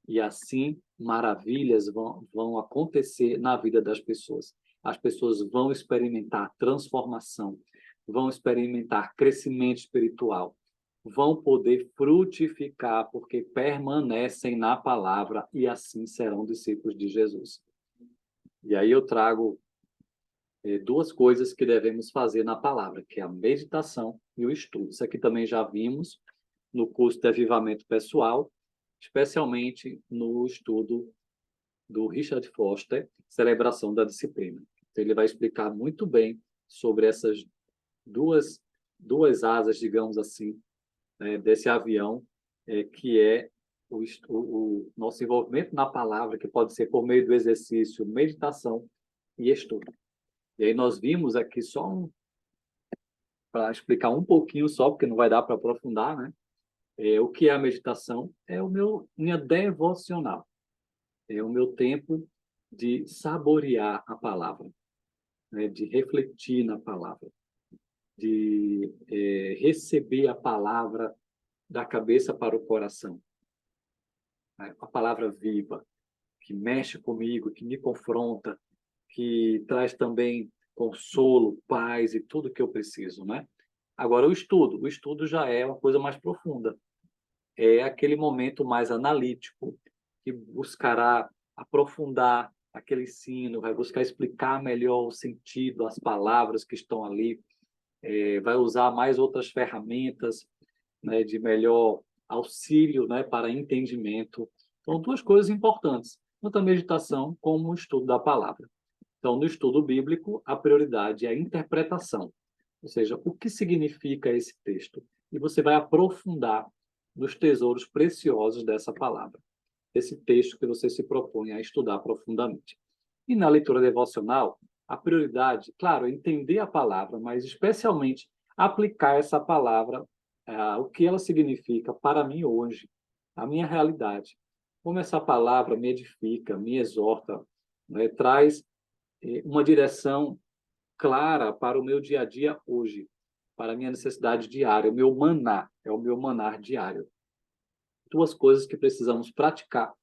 E assim, maravilhas vão acontecer na vida das pessoas. As pessoas vão experimentar transformação, vão experimentar crescimento espiritual, vão poder frutificar porque permanecem na palavra e assim serão discípulos de Jesus. E aí eu trago duas coisas que devemos fazer na palavra, que é a meditação e o estudo. Isso aqui também já vimos no curso de avivamento pessoal, especialmente no estudo do Richard Foster, Celebração da Disciplina. Então, ele vai explicar muito bem sobre essas duas asas, digamos assim, desse avião, que é o nosso envolvimento na palavra, que pode ser por meio do exercício, meditação e estudo. E aí nós vimos aqui só para explicar um pouquinho só, porque não vai dar para aprofundar, né? O que é a meditação? É minha devocional. É o meu tempo de saborear a palavra, né? De refletir na palavra, de receber a palavra da cabeça para o coração, né? A palavra viva, que mexe comigo, que me confronta, que traz também consolo, paz e tudo que eu preciso, né? Agora, o estudo já é uma coisa mais profunda. É aquele momento mais analítico, que buscará aprofundar aquele ensino, vai buscar explicar melhor o sentido, as palavras que estão ali, vai usar mais outras ferramentas, né, de melhor auxílio, né, para entendimento. Então, duas coisas importantes, tanto a meditação como o estudo da palavra. Então, no estudo bíblico, a prioridade é a interpretação, ou seja, o que significa esse texto. E você vai aprofundar nos tesouros preciosos dessa palavra, desse texto que você se propõe a estudar profundamente. E na leitura devocional, a prioridade, claro, é entender a palavra, mas especialmente aplicar essa palavra, o que ela significa para mim hoje, a minha realidade. Como essa palavra me edifica, me exorta, né, traz uma direção clara para o meu dia a dia hoje, para a minha necessidade diária, o meu maná, é o meu manar diário. Duas coisas que precisamos praticar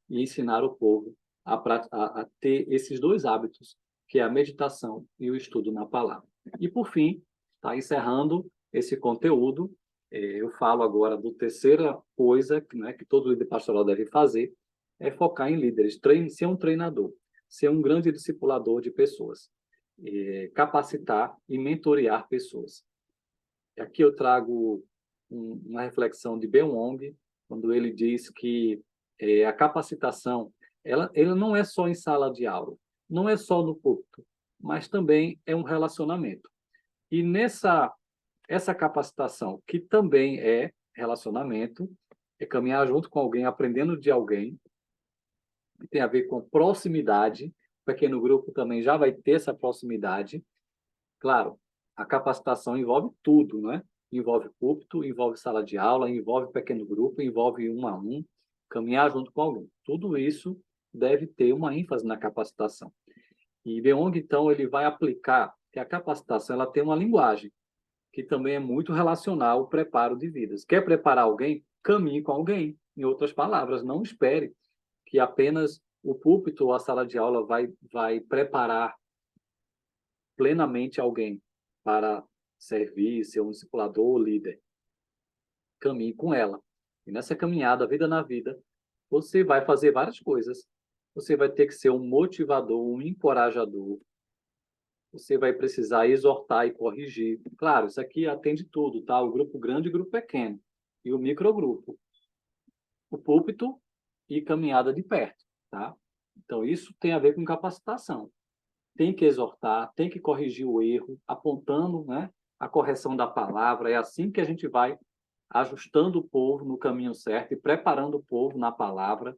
e ensinar o povo a ter esses dois hábitos, que é a meditação e o estudo na palavra. E, por fim, tá encerrando esse conteúdo, eu falo agora do terceira coisa, né, que todo líder pastoral deve fazer, é focar em líderes, ser um treinador, ser um grande discipulador de pessoas, capacitar e mentorear pessoas. Aqui eu trago uma reflexão de Ben Wong, quando ele diz que a capacitação ela não é só em sala de aula, não é só no púlpito, mas também é um relacionamento. E essa capacitação, que também é relacionamento, é caminhar junto com alguém, aprendendo de alguém, que tem a ver com proximidade, o pequeno grupo também já vai ter essa proximidade. Claro, a capacitação envolve tudo, né? Envolve púlpito, envolve sala de aula, envolve pequeno grupo, envolve um a um, caminhar junto com alguém. Tudo isso deve ter uma ênfase na capacitação. E Beong, então, ele vai aplicar que a capacitação ela tem uma linguagem que também é muito relacional ao preparo de vidas. Quer preparar alguém? Caminhe com alguém. Em outras palavras, não espere que apenas o púlpito ou a sala de aula vai preparar plenamente alguém para servir, ser um discipulador ou líder. Caminhe com ela. E nessa caminhada, vida na vida, você vai fazer várias coisas. Você vai ter que ser um motivador, um encorajador. Você vai precisar exortar e corrigir. Claro, isso aqui atende tudo, tá? O grupo grande e o grupo pequeno. E o microgrupo. O púlpito e caminhada de perto, tá? Então, isso tem a ver com capacitação. Tem que exortar, tem que corrigir o erro, apontando, né, a correção da palavra. É assim que a gente vai ajustando o povo no caminho certo e preparando o povo na palavra.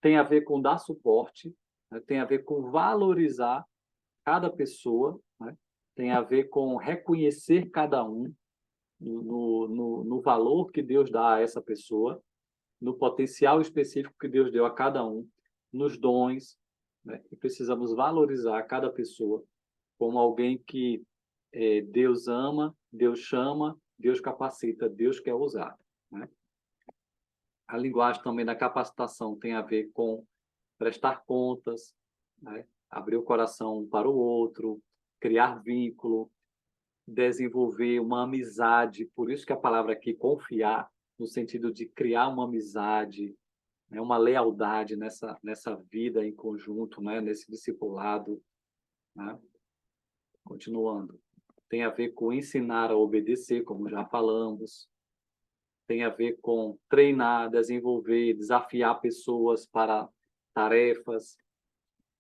Tem a ver com dar suporte, né, tem a ver com valorizar cada pessoa, né, tem a ver com reconhecer cada um no valor que Deus dá a essa pessoa, no potencial específico que Deus deu a cada um, nos dons, né, e precisamos valorizar cada pessoa como alguém que Deus ama, Deus chama, Deus capacita, Deus quer usar, né? A linguagem também da capacitação tem a ver com prestar contas, né? Abrir o coração um para o outro, criar vínculo, desenvolver uma amizade. Por isso que a palavra aqui, confiar, no sentido de criar uma amizade, né? Uma lealdade nessa vida em conjunto, né? Nesse discipulado, né? Continuando. Tem a ver com ensinar a obedecer, como já falamos. tem a ver com treinar, desenvolver, desafiar pessoas para tarefas,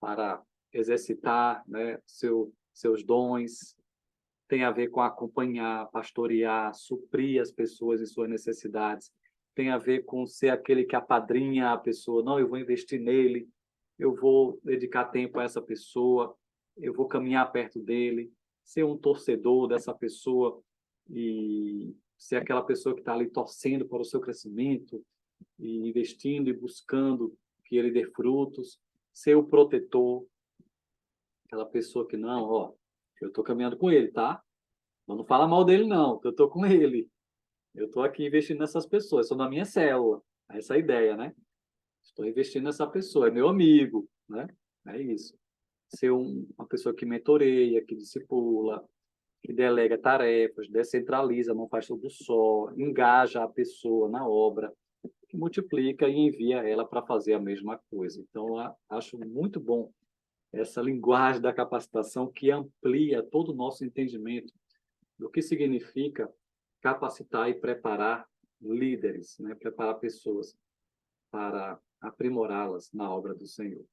para exercitar, né, seus dons. Tem a ver com acompanhar, pastorear, suprir as pessoas em suas necessidades. Tem a ver com ser aquele que apadrinha a pessoa. Não, eu vou investir nele, eu vou dedicar tempo a essa pessoa, eu vou caminhar perto dele, ser um torcedor dessa pessoa e ser aquela pessoa que está ali torcendo para o seu crescimento e investindo e buscando que ele dê frutos, ser o protetor, aquela pessoa que não, ó, eu estou caminhando com ele, tá? Não fala mal dele, não, que eu estou com ele. Eu estou aqui investindo nessas pessoas, são da minha célula. Essa é a ideia, né? Estou investindo nessa pessoa, é meu amigo, né? É isso. Ser uma pessoa que mentoreia, que discipula, que delega tarefas, descentraliza, não faz tudo só, engaja a pessoa na obra, que multiplica e envia ela para fazer a mesma coisa. Então, eu acho muito bom essa linguagem da capacitação que amplia todo o nosso entendimento do que significa capacitar e preparar líderes, né? Preparar pessoas para aprimorá-las na obra do Senhor.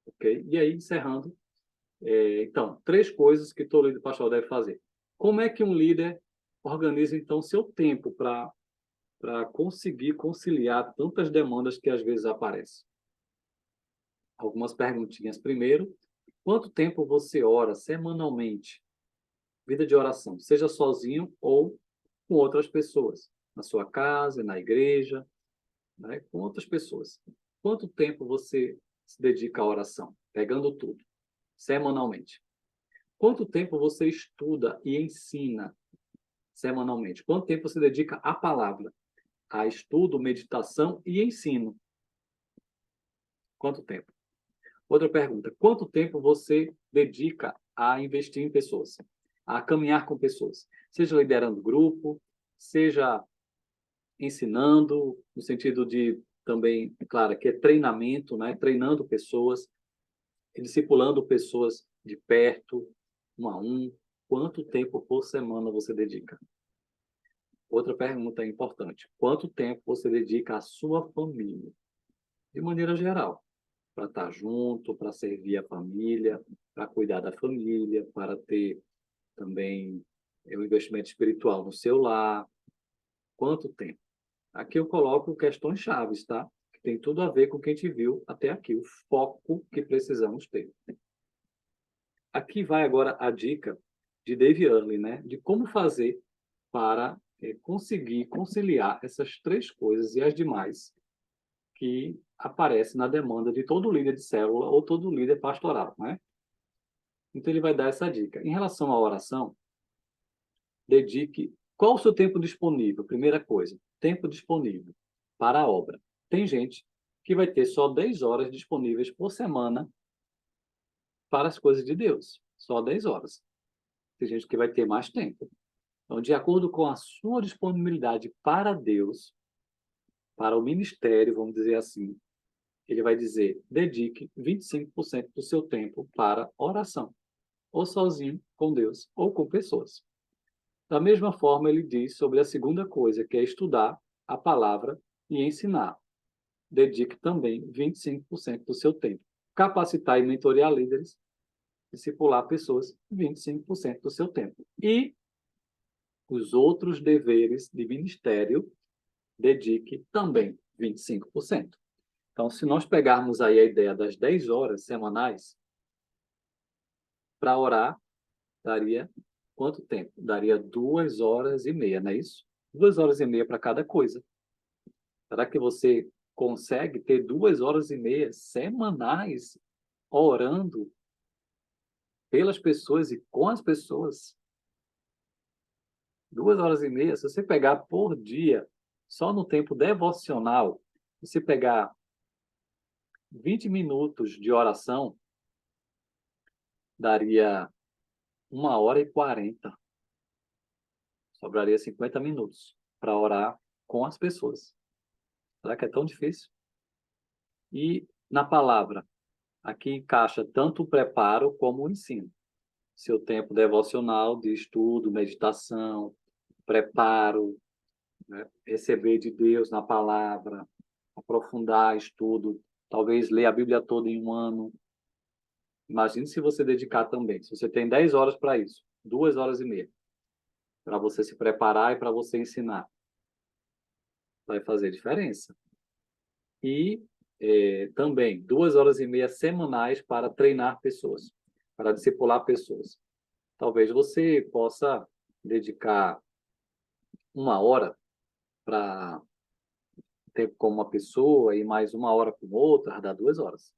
Ok? E aí, encerrando, então, 3 coisas que todo líder pastoral deve fazer. Como é que um líder organiza, então, seu tempo para conseguir conciliar tantas demandas que às vezes aparecem? Algumas perguntinhas. Primeiro, quanto tempo você ora semanalmente? Vida de oração, seja sozinho ou com outras pessoas, na sua casa, na igreja, né? Com outras pessoas. Quanto tempo você se dedica à oração? Pegando tudo, semanalmente. Quanto tempo você estuda e ensina semanalmente? Quanto tempo você dedica à palavra, a estudo, meditação e ensino? Quanto tempo? Outra pergunta: quanto tempo você dedica a investir em pessoas, a caminhar com pessoas? Seja liderando grupo, seja ensinando, no sentido de também, claro, que é treinamento, né? Treinando pessoas, discipulando pessoas de perto, um a um. Quanto tempo por semana você dedica? Outra pergunta importante: quanto tempo você dedica à sua família? De maneira geral, para estar junto, para servir a família, para cuidar da família, para ter também o investimento espiritual no seu lar. Quanto tempo? Aqui eu coloco questões chaves, tá? Que tem tudo a ver com o que a gente viu até aqui, o foco que precisamos ter. Aqui vai agora a dica de Dave Earley, né? De como fazer para conseguir conciliar essas 3 coisas e as demais que aparecem na demanda de todo líder de célula ou todo líder pastoral, né? Então ele vai dar essa dica. Em relação à oração, dedique. Qual o seu tempo disponível? Primeira coisa, tempo disponível para a obra. Tem gente que vai ter só 10 horas disponíveis por semana para as coisas de Deus. Só 10 horas. Tem gente que vai ter mais tempo. Então, de acordo com a sua disponibilidade para Deus, para o ministério, vamos dizer assim, ele vai dizer: dedique 25% do seu tempo para oração, ou sozinho com Deus, ou com pessoas. Da mesma forma, ele diz sobre a segunda coisa, que é estudar a palavra e ensinar. Dedique também 25% do seu tempo. Capacitar e mentorear líderes, discipular pessoas, 25% do seu tempo. E os outros deveres de ministério, dedique também 25%. Então, se nós pegarmos aí a ideia das 10 horas semanais, para orar, daria quanto tempo? Daria 2 horas e meia, não é isso? 2 horas e meia para cada coisa. Será que você consegue ter 2 horas e meia semanais orando pelas pessoas e com as pessoas? 2 horas e meia, se você pegar por dia, só no tempo devocional, se você pegar 20 minutos de oração, daria 1h40. Sobraria 50 minutos para orar com as pessoas. Será que é tão difícil? E na palavra, aqui encaixa tanto o preparo como o ensino. Seu tempo devocional de estudo, meditação, preparo, né? Receber de Deus na palavra, aprofundar estudo, talvez ler a Bíblia toda em um ano. Imagine se você dedicar também. Se você tem 10 horas para isso, 2 horas e meia, para você se preparar e para você ensinar, vai fazer diferença. E também 2 horas e meia semanais para treinar pessoas, para discipular pessoas. Talvez você possa dedicar 1 hora para ter com uma pessoa e mais 1 hora com outra, dá 2 horas.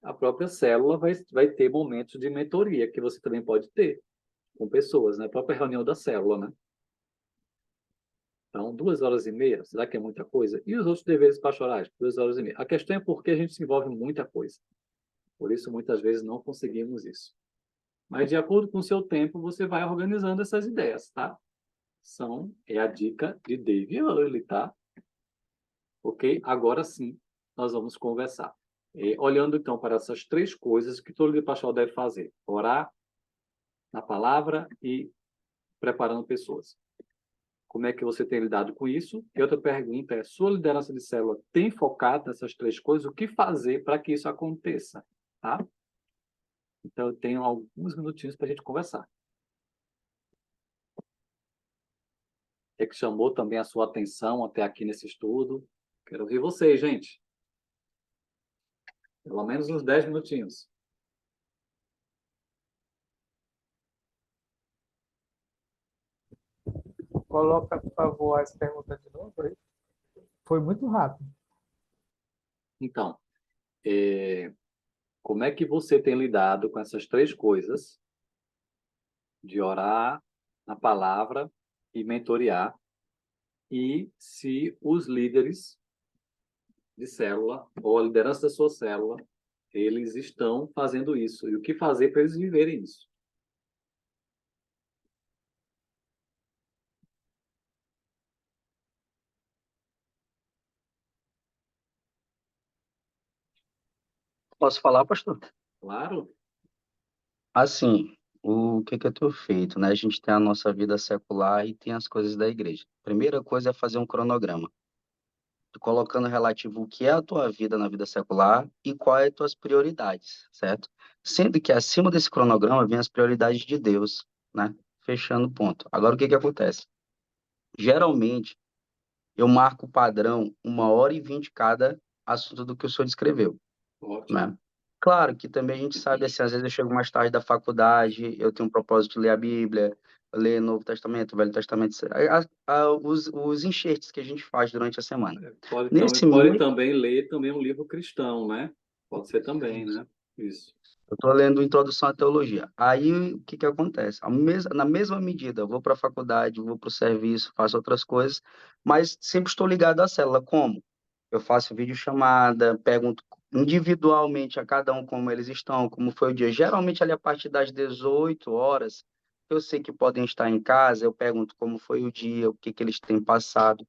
A própria célula vai ter momentos de mentoria que você também pode ter com pessoas, né? A própria reunião da célula, né? Então, 2 horas e meia, será que é muita coisa? E os outros deveres pastorais? 2 horas e meia. A questão é porque a gente se envolve em muita coisa. Por isso, muitas vezes, não conseguimos isso. Mas, de acordo com o seu tempo, você vai organizando essas ideias, tá? É a dica de Dave Earley, tá? Ok? Agora sim, nós vamos conversar. Olhando, então, para essas três coisas que todo líder pastoral deve fazer. Orar na palavra e preparando pessoas. Como é que você tem lidado com isso? E outra pergunta é, sua liderança de célula tem focado nessas três coisas? O que fazer para que isso aconteça? Tá? Então, eu tenho alguns minutinhos para a gente conversar. O que chamou também a sua atenção até aqui nesse estudo? Quero ouvir vocês, gente. Pelo menos uns 10 minutinhos. Coloca, por favor, as perguntas de novo aí. Foi muito rápido. Então, como é que você tem lidado com essas três coisas de orar na palavra e mentorear? E se os líderes de célula ou a liderança da sua célula, eles estão fazendo isso? E o que fazer para eles viverem isso? Posso falar, pastor? Claro? Assim, o que eu tenho feito, né? A gente tem a nossa vida secular e tem as coisas da igreja. Primeira coisa é fazer um cronograma, colocando relativo o que é a tua vida na vida secular e quais as tuas prioridades, certo? Sendo que acima desse cronograma vem as prioridades de Deus, né? Fechando o ponto. Agora, o que acontece? Geralmente, eu marco o padrão 1h20 cada assunto do que o senhor descreveu, Ótimo. né? Claro que também a gente sabe, assim, às vezes eu chego mais tarde da faculdade, eu tenho um propósito de ler a Bíblia, ler Novo Testamento, Velho Testamento, os enxertos que a gente faz durante a semana. Nesse Pode meio, também ler também um livro cristão, né? Pode ser também, né? Isso. eu estou lendo Introdução à Teologia. Aí, o que acontece? Na mesma medida, eu vou para a faculdade, vou para o serviço, faço outras coisas, mas sempre estou ligado à célula. Como? Eu faço videochamada, pergunto individualmente a cada um como eles estão, como foi o dia. Geralmente, ali a partir das 18 horas, eu sei que podem estar em casa, eu pergunto como foi o dia, o que eles têm passado.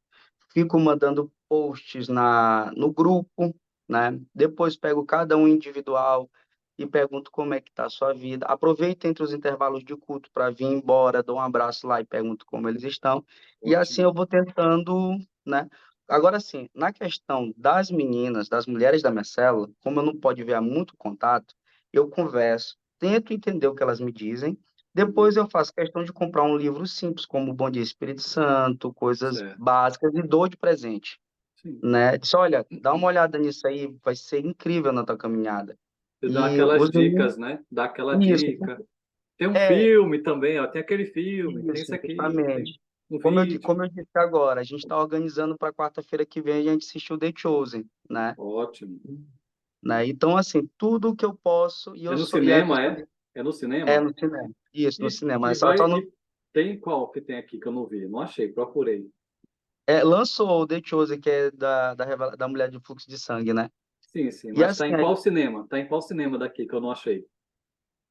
Fico mandando posts no grupo, né? Depois pego cada um individual e pergunto como é que está a sua vida. Aproveito entre os intervalos de culto para vir embora, dou um abraço lá e pergunto como eles estão. E assim Ótimo. eu vou tentando, né? Agora, sim, na questão das meninas, das mulheres da minha célula, como eu não pode ver há muito contato, eu converso, tento entender o que elas me dizem, depois eu faço questão de comprar um livro simples, como Bom Dia Espírito Santo, coisas Certo. básicas, e dou de presente, Sim. né? Diz, olha, dá uma olhada nisso aí, vai ser incrível na tua caminhada. Você dá E aquelas os meninos, dicas, né? Dá aquela isso, dica. Tem um é, filme também, ó. Tem aquele filme, tem isso, isso aqui, tem justamente. um Como vídeo. eu disse agora, a gente está organizando para quarta-feira que vem a gente assistir o The Chosen, né? Ótimo. Né? Então, assim, tudo que eu posso, e É eu no sou, e a cinema, é? questão É no é cinema? no cinema. Isso, no E, cinema. e É só vai. no, E tem qual que tem aqui que eu não vi? Não achei, procurei. lançou o The Chosen, que é da mulher de fluxo de sangue, né? Sim, sim, E mas assim, está em qual cinema? Está em qual cinema daqui que eu não achei?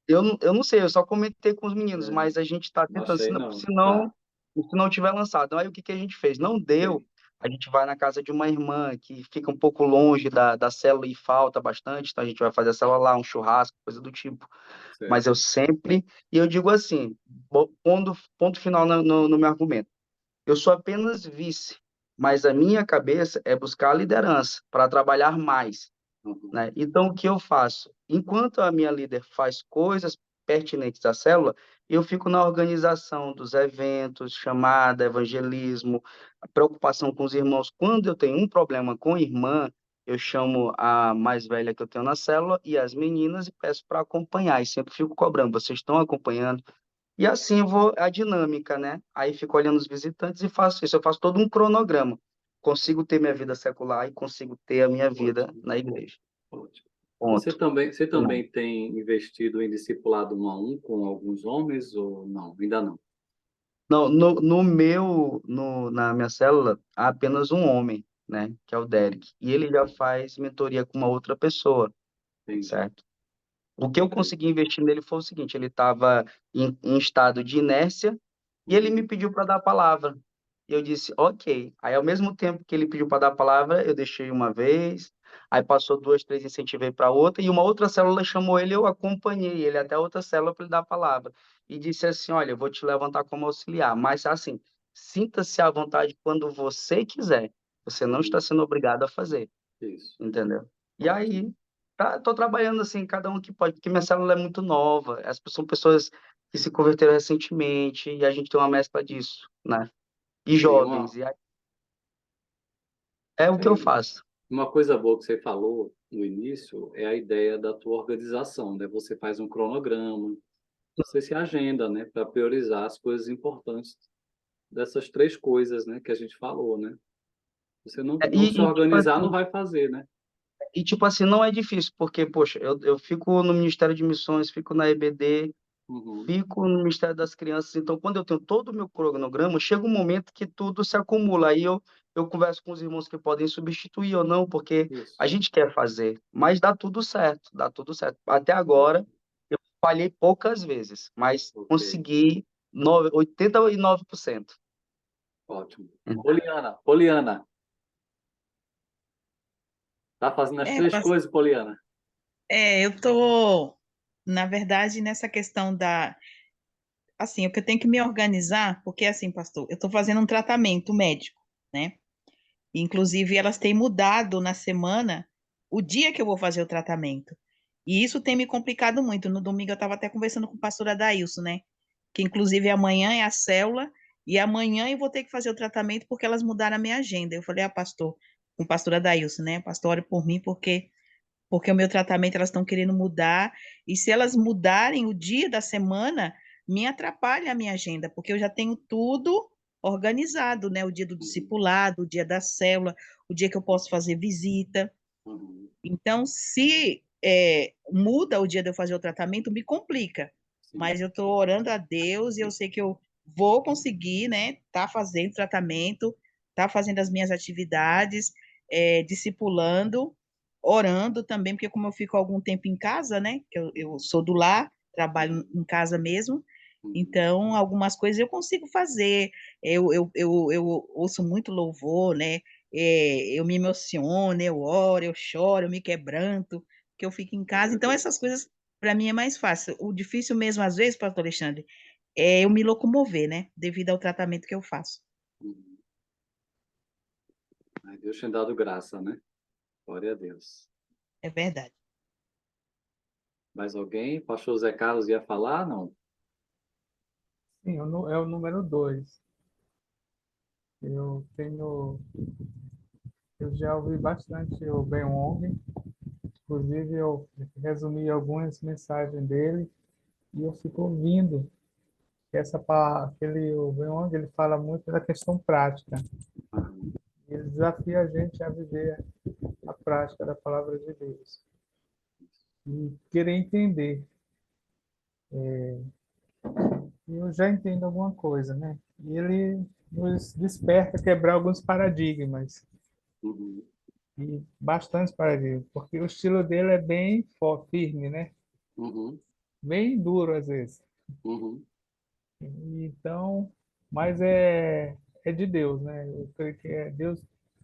eu não sei, eu só comentei com os meninos, É, mas a gente está não tentando, achei, não. se não tiver lançado. Aí o que a gente fez? Não deu, Sim, a gente vai na casa de uma irmã que fica um pouco longe da célula e falta bastante, então a gente vai fazer a célula lá, um churrasco, coisa do tipo. Mas certo. eu sempre, e eu digo assim, pondo ponto final no meu argumento. eu sou apenas vice, mas a minha cabeça é buscar a liderança para trabalhar mais, Uhum. né? Então, o que eu faço? Enquanto a minha líder faz coisas pertinentes à célula, eu fico na organização dos eventos, chamada, evangelismo, a preocupação com os irmãos. Quando eu tenho um problema com irmã, eu chamo a mais velha que eu tenho na célula e as meninas e peço para acompanhar. E sempre fico cobrando, vocês estão acompanhando? E assim eu vou a dinâmica, né? Aí fico olhando os visitantes e faço isso. Eu faço todo um cronograma. Consigo ter minha vida secular e consigo ter a minha vida Ótimo, na igreja. ótimo. Você Ponto. também, você Não. também tem investido em discipulado 1 a 1 com alguns homens ou não? Ainda não. Não, na minha célula, há apenas um homem, né? Que é o Derek. E ele já faz mentoria com uma outra pessoa, Entendi. certo? O que eu Ok. consegui investir nele foi o seguinte: ele estava em estado de inércia e ele me Uhum. pediu para dar a palavra. E eu disse, ok. Aí, ao mesmo tempo que ele pediu para dar a palavra, eu deixei uma vez, aí passou duas, três, incentivei para outra, e uma outra célula chamou ele, eu acompanhei ele até outra célula para ele dar a palavra. E disse assim: olha, eu vou te levantar como auxiliar, mas assim, sinta-se à vontade quando você quiser. Você não está Uhum. sendo obrigado a fazer, Isso. entendeu? E Ótimo. aí, tô trabalhando assim, cada um que pode, porque minha célula é muito nova, são pessoas que se converteram recentemente, e a gente tem uma mescla disso, né? E Bem, jovens, e aí é o que eu bem, faço. uma coisa boa que você falou no início é a ideia da tua organização, né? Você faz um cronograma, você se agenda, né, para priorizar as coisas importantes dessas três coisas, né, que a gente falou, né? Você É, não se tipo organizar, não assim, vai fazer, né? não é difícil, porque, poxa, eu fico no Ministério de Missões, fico na EBD, Uhum. fico no Ministério das Crianças, então quando eu tenho todo o meu cronograma, chega um momento que tudo se acumula, aí eu converso com os irmãos que podem substituir ou não, porque Isso. a gente quer fazer, mas dá tudo certo, dá tudo certo. Até agora, Ótimo. eu falhei poucas vezes, mas Ok. consegui 89%. Ótimo. Poliana, tá fazendo as É, três coisas, Poliana? eu tô, na verdade, nessa questão da, assim, o que eu tenho que me organizar, porque assim, pastor, eu tô fazendo um tratamento médico, né? Inclusive, elas têm mudado na semana o dia que eu vou fazer o tratamento. E isso tem me complicado muito. No domingo eu estava até conversando com o pastor Adailson, né? Que inclusive amanhã é a célula, e amanhã eu vou ter que fazer o tratamento porque elas mudaram a minha agenda. Eu falei, pastor, com o pastor Adailson, né? Pastor, ore por mim, porque o meu tratamento elas estão querendo mudar, e se elas mudarem o dia da semana, me atrapalha a minha agenda, porque eu já tenho tudo organizado, né? O dia do Uhum. discipulado, o dia da célula, o dia que eu posso fazer visita. Uhum. Então, se muda o dia de eu fazer o tratamento, me complica. Sim. Mas eu estou orando a Deus e eu sei que eu vou conseguir, né? Tá fazendo tratamento, tá fazendo as minhas atividades, discipulando, orando também, porque como eu fico algum tempo em casa, né? Que eu sou do lar, trabalho em casa mesmo. Uhum. Então, algumas coisas eu consigo fazer. Eu ouço muito louvor, né? Eu me emociono, eu oro, eu choro, eu me quebranto, que eu fico em casa. Glória a Então, essas Deus. coisas, para mim, é mais fácil. O difícil mesmo, às vezes, pastor Alexandre, é eu me locomover, né? Devido ao tratamento que eu faço. Uhum. Ai, Deus tem dado graça, né? Glória a Deus. É verdade. Mais alguém? Pastor Zé Carlos ia falar? Não. Sim, é o número 2. Eu tenho, eu já ouvi bastante o Ben Wong, inclusive eu resumi algumas mensagens dele e eu fico ouvindo que o Ben Wong ele fala muito da questão prática. Uhum. Ele desafia a gente a viver a prática da palavra de Deus e querer entender. E eu já entendo alguma coisa, né? E ele nos desperta a quebrar alguns paradigmas, Uhum. e bastantes paradigmas, porque o estilo dele é bem firme, né? Uhum. Bem duro às vezes. Uhum. Então, mas é de Deus, né? Eu creio que é Deus,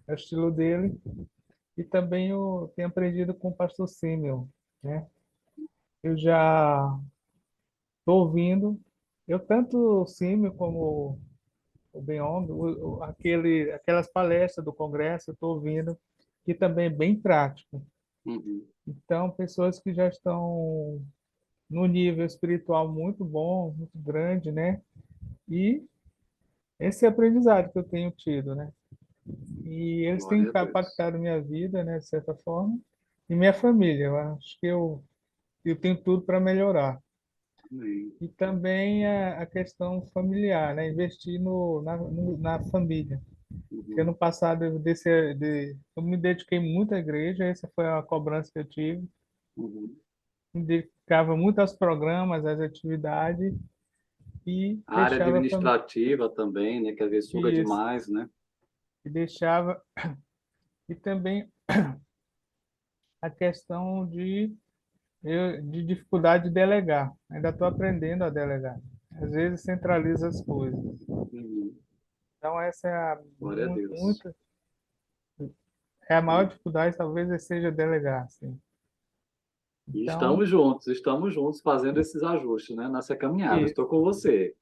é o estilo dele. E também eu tenho aprendido com o pastor Simeon, né? Eu já estou ouvindo, eu tanto o Simeon como o Beyond, aquelas palestras do Congresso, eu estou ouvindo, que também é bem prático. Uhum. Então, pessoas que já estão no nível espiritual muito bom, muito grande, né? E esse é aprendizado que eu tenho tido, né? E eles têm Glória a Deus. impactado minha vida, né, de certa forma, e minha família. Eu acho que eu tenho tudo para melhorar. Amém. E também a questão familiar, né? Investir na família. Porque Uhum. ano passado eu me dediquei muito à igreja, essa foi a cobrança que eu tive. Uhum. Me dedicava muito aos programas, às atividades e A área deixava a família. administrativa também, né? Que às vezes suga Isso, demais, né? e deixava. E também a questão de dificuldade de delegar. Ainda estou aprendendo a delegar. Às vezes centraliza as coisas. Uhum. Então, essa Glória a Deus. muito, é a maior dificuldade, talvez seja delegar. Assim. E Então, estamos juntos fazendo esses ajustes, né? Nessa caminhada. isso, Estou com você.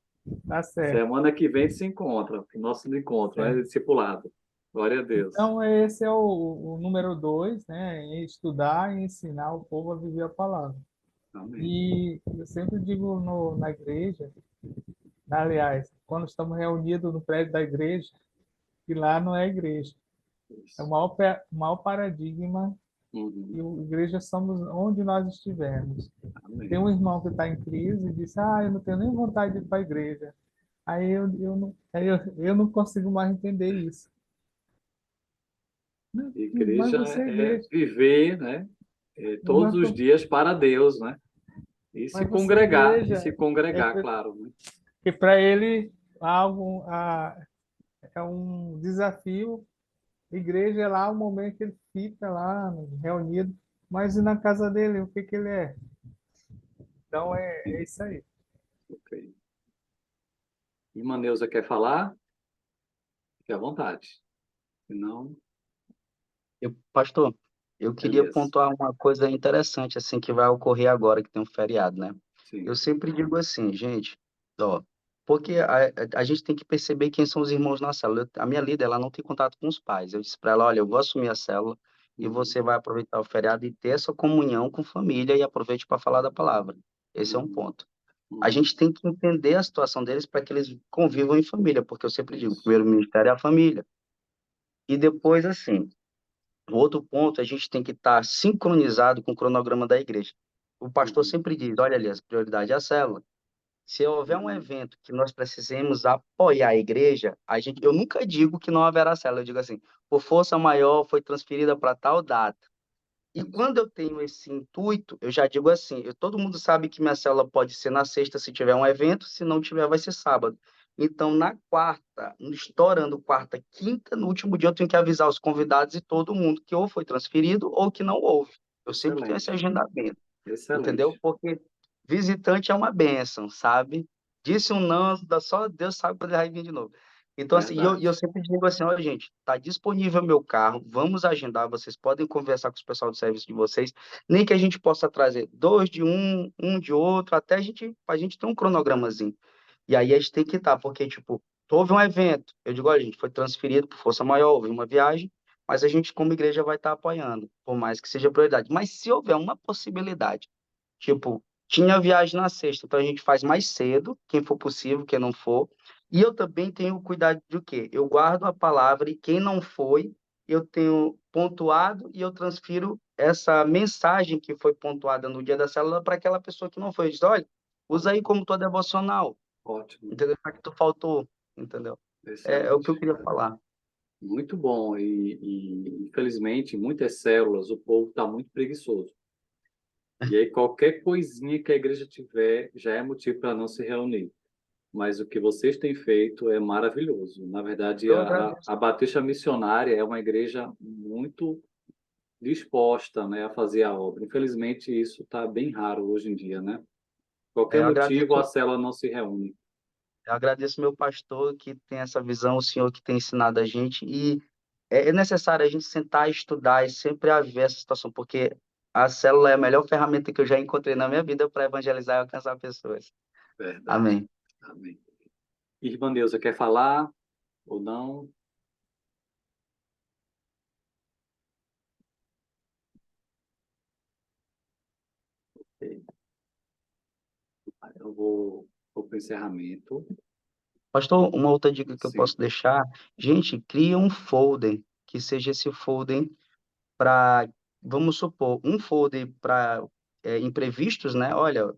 tá certo. Semana que vem a gente se encontra. O nosso encontro, né? É. Discipulado. Glória a Deus. Então, esse é o número 2, né? Em estudar e ensinar o povo a viver a palavra. Amém. E eu sempre digo na igreja, aliás, quando estamos reunidos no prédio da igreja, que lá não é igreja. É o Isso. maior paradigma Uhum. e a igreja somos onde nós estivermos. Tem Amém. um irmão que está em crise e disse, eu não tenho nem vontade de ir para a igreja. Aí eu não consigo mais entender isso. Mas Igreja você é é igreja. viver, né? Todos Mas, os dias para Deus, né? mas você é E igreja. se É congregar, claro, né? que para ele algo é um desafio. Igreja é lá o momento que ele fica lá reunido, mas e na casa dele, o que que ele é? Então é isso aí. Ok. Irmã Neuza quer falar? Fique à vontade. Se não, Pastor, eu queria beleza. pontuar uma coisa interessante, assim, que vai ocorrer agora, que tem um feriado, né? Eu Sim. sempre digo assim, gente, ó, porque a gente tem que perceber quem são os irmãos na célula. A minha líder, ela não tem contato com os pais. Eu disse para ela, olha, eu vou assumir a célula e Uhum. você vai aproveitar o feriado e ter essa comunhão com família e aproveite para falar da palavra. Esse é um Uhum. ponto. A Uhum. gente tem que entender a situação deles para que eles convivam em família, porque eu sempre digo, o Isso. primeiro ministério é a família. E depois, assim, o outro ponto, a gente tem que estar sincronizado com o cronograma da igreja. O pastor Uhum. sempre diz, olha ali, a prioridade é a célula. Se houver um Uhum. evento que nós precisemos apoiar a igreja, eu nunca digo que não haverá célula, eu digo assim, por força maior foi transferida para tal data. E quando eu tenho esse intuito, eu já digo assim, todo mundo sabe que minha célula pode ser na sexta se tiver um evento, se não tiver vai ser sábado. Então, na quarta, estourando quarta, quinta, no último dia eu tenho que avisar os convidados e todo mundo que ou foi transferido ou que não houve. Eu sempre tenho esse Excelente. agendamento, entendeu? Excelente. Porque visitante é uma bênção, sabe? Disse um não, só Deus sabe quando ele vai vir de novo. Então, assim, e eu Verdade. sempre digo assim, olha, gente, tá disponível meu carro, vamos agendar, vocês podem conversar com os pessoal do serviço de vocês, nem que a gente possa trazer dois de um de outro, até a gente ter um cronogramazinho. E aí a gente tem que estar, porque, tipo, houve um evento, eu digo, olha, a gente foi transferido por força maior, houve uma viagem, mas a gente, como igreja, vai estar apoiando, por mais que seja prioridade. Mas se houver uma possibilidade, tipo, tinha viagem na sexta, então a gente faz mais cedo, quem for possível, quem não for. E eu também tenho cuidado de o quê? Eu guardo a palavra e quem não foi, eu tenho pontuado e eu transfiro essa mensagem que foi pontuada no dia da célula para aquela pessoa que não foi. Eu digo, olha, usa aí como tua devocional, Ótimo. entendeu? Já que tu faltou, entendeu? É o que eu Excelente. queria falar. Muito bom. Infelizmente, em muitas células, o povo está muito preguiçoso. E aí, qualquer coisinha que a igreja tiver já é motivo para não se reunir. Mas o que vocês têm feito é maravilhoso. Na verdade, Eu a, agradeço. a Batista Missionária é uma igreja muito disposta, né, a fazer a obra. Infelizmente, isso está bem raro hoje em dia, né? Qualquer Eu motivo, a agradeço célula não se reúne. Eu agradeço meu pastor que tem essa visão, o senhor que tem ensinado a gente, e é necessário a gente sentar e estudar e sempre haver essa situação, porque a célula é a melhor ferramenta que eu já encontrei na minha vida para evangelizar e alcançar pessoas. Verdade. Amém. Amém. Irmã Neuza, quer falar? Ou não? Ok. Aí eu vou para o encerramento. Pastor, uma outra dica que eu Sim. posso deixar, gente, cria um folder, que seja esse folder para, vamos supor, um folder para imprevistos, né? Olha,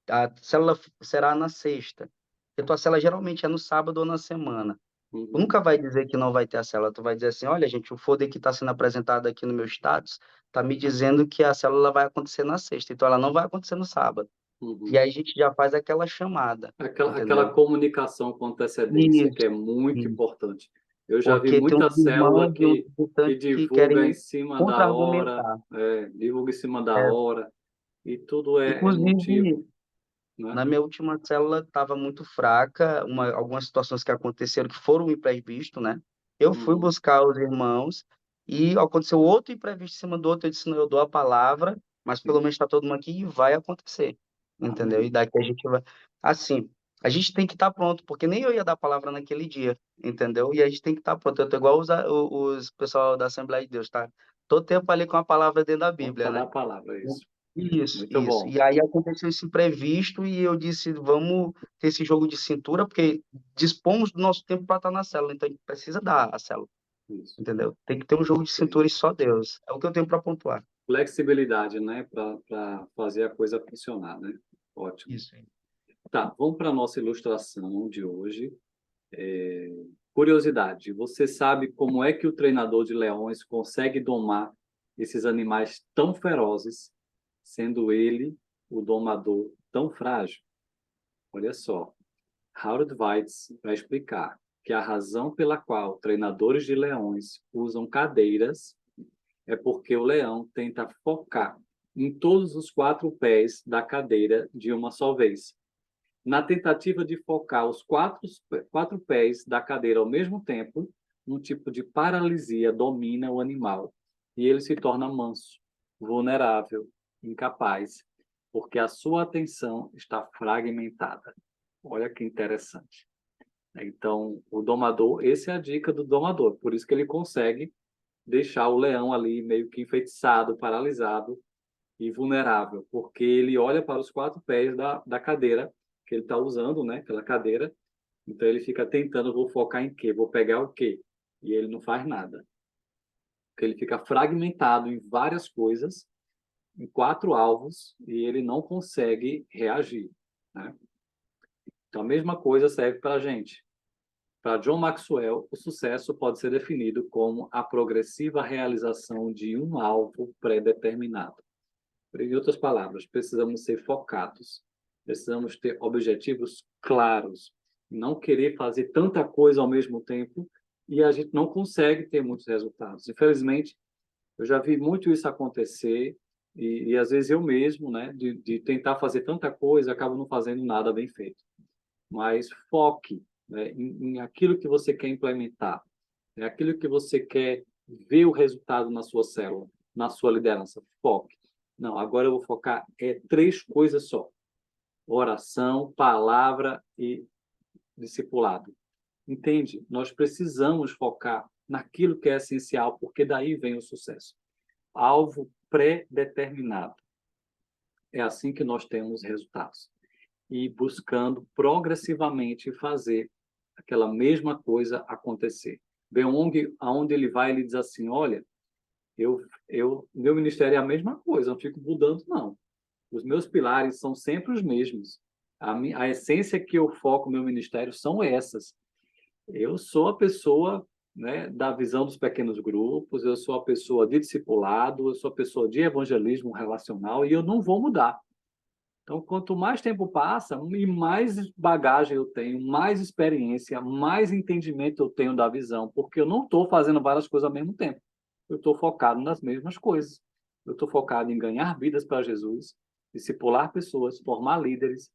a célula será na sexta. E a tua célula geralmente é no sábado ou na semana. Tu Uhum. nunca vai dizer que não vai ter a célula, tu vai dizer assim, olha, gente, o folder que está sendo apresentado aqui no meu status está me dizendo que a célula vai acontecer na sexta, então ela não vai acontecer no sábado. E Uhum. aí a gente já faz aquela chamada, Aquela entendeu? comunicação com antecedência que Isso, é muito isso. importante. Eu já vi Porque tem muita uns célula irmãos e uns que visitantes que divulga em querem cima da hora, contra-argumentar. divulga em cima da É, hora, e tudo é inclusive, motivo, né? na minha última célula estava muito fraca, algumas situações que aconteceram que foram um imprevisto, né? Eu fui Uhum. buscar os irmãos e aconteceu outro imprevisto em cima do outro. Eu disse, não, eu dou a palavra, mas pelo Sim. menos está todo mundo aqui e vai acontecer, entendeu? E Amém. daqui a gente vai... Assim, a gente tem que estar pronto, porque nem eu ia dar a palavra naquele dia, entendeu? E a gente tem que estar pronto. Eu tô igual os pessoal da Assembleia de Deus, tá? Todo tempo ali com a palavra dentro da Vamos Bíblia, para dar né? a palavra, isso. Isso, Muito isso. bom. E aí aconteceu esse imprevisto e eu disse, vamos ter esse jogo de cintura, porque dispomos do nosso tempo para estar na célula, então a gente precisa dar a célula, Isso. entendeu? Tem que ter um jogo de Ok. cintura e só Deus. É o que eu tenho para pontuar. Flexibilidade, né? Para fazer a coisa funcionar, né? Ótimo. Isso. Tá, vamos para a nossa ilustração de hoje. Curiosidade, você sabe como é que o treinador de leões consegue domar esses animais tão ferozes, sendo ele, o domador, tão frágil? Olha só, Harold Weitz vai explicar que a razão pela qual treinadores de leões usam cadeiras é porque o leão tenta focar em todos os 4 pés da cadeira de uma só vez. Na tentativa de focar os 4 pés da cadeira ao mesmo tempo, um tipo de paralisia domina o animal e ele se torna manso, vulnerável, incapaz, porque a sua atenção está fragmentada. Olha que interessante. Então, o domador, essa é a dica do domador, por isso que ele consegue deixar o leão ali meio que enfeitiçado, paralisado e vulnerável, porque ele olha para os 4 pés da cadeira que ele está usando, né? Aquela cadeira. Então ele fica tentando, vou focar em quê? Vou pegar o quê? E ele não faz nada. Porque ele fica fragmentado em várias coisas, em 4 alvos, e ele não consegue reagir, né? Então a mesma coisa serve para a gente. Para John Maxwell, o sucesso pode ser definido como a progressiva realização de um alvo pré-determinado. Em outras palavras, precisamos ser focados, precisamos ter objetivos claros, não querer fazer tanta coisa ao mesmo tempo e a gente não consegue ter muitos resultados. Infelizmente, eu já vi muito isso acontecer e às vezes eu mesmo, né, de tentar fazer tanta coisa, acabo não fazendo nada bem feito. Mas foque, né, em aquilo que você quer implementar, é aquilo que você quer ver o resultado na sua célula, na sua liderança. Foque. Não, agora eu vou focar 3 coisas só: oração, palavra e discipulado. Entende? Nós precisamos focar naquilo que é essencial, porque daí vem o sucesso. Alvo pré-determinado. É assim que nós temos resultados. E buscando progressivamente fazer aquela mesma coisa acontecer. Beong, aonde ele vai, ele diz assim: olha, meu ministério é a mesma coisa, não fico mudando, não. Os meus pilares são sempre os mesmos. A essência que eu foco no meu ministério são essas. Eu sou a pessoa, né, da visão dos pequenos grupos, eu sou a pessoa de discipulado, eu sou a pessoa de evangelismo relacional e eu não vou mudar. Então, quanto mais tempo passa e mais bagagem eu tenho, mais experiência, mais entendimento eu tenho da visão, porque eu não estou fazendo várias coisas ao mesmo tempo. Eu estou focado nas mesmas coisas. Eu estou focado em ganhar vidas para Jesus, discipular pessoas, formar líderes,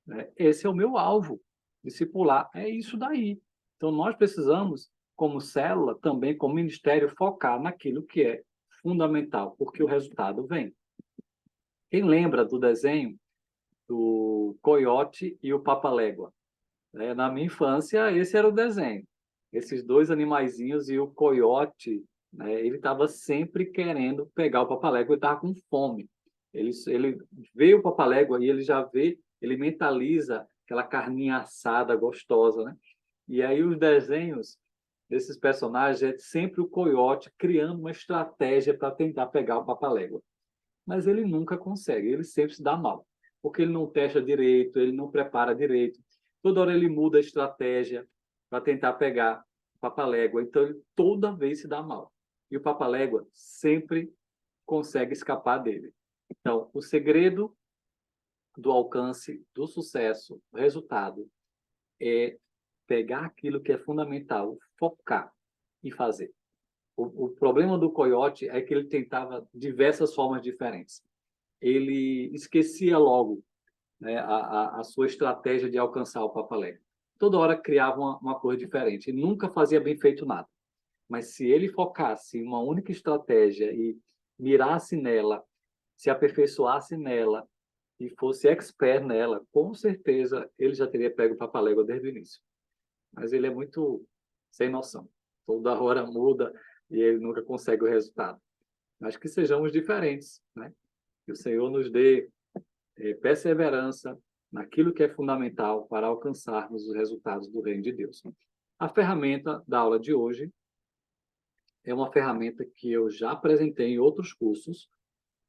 né? Esse é o meu alvo. Discipular é isso daí. Então, nós precisamos, como célula, também como ministério, focar naquilo que é fundamental, porque o resultado vem. Quem lembra do desenho do Coiote e o Papalégua? Na minha infância, esse era o desenho. Esses dois animaizinhos e o coiote, né, ele estava sempre querendo pegar o Papalégua, ele estava com fome. Ele vê o Papalégua e ele já vê, ele mentaliza aquela carninha assada gostosa, né? E aí os desenhos desses personagens é sempre o coiote criando uma estratégia para tentar pegar o Papalégua. Mas ele nunca consegue, ele sempre se dá mal, porque ele não testa direito, ele não prepara direito. Toda hora ele muda a estratégia para tentar pegar o Papalégua, então ele toda vez se dá mal. E o Papalégua sempre consegue escapar dele. Então, o segredo do alcance, do sucesso, do resultado, é pegar aquilo que é fundamental, focar e fazer. O problema do coiote é que ele tentava diversas formas diferentes. Ele esquecia logo, né, a sua estratégia de alcançar o Papalégua. Toda hora criava uma coisa diferente e nunca fazia bem feito nada. Mas se ele focasse em uma única estratégia e mirasse nela, se aperfeiçoasse nela e fosse expert nela, com certeza ele já teria pego o Papalégua desde o início. Mas ele é muito sem noção. Toda hora muda e ele nunca consegue o resultado. Mas que sejamos diferentes, né? Que o Senhor nos dê perseverança naquilo que é fundamental para alcançarmos os resultados do reino de Deus. A ferramenta da aula de hoje é uma ferramenta que eu já apresentei em outros cursos,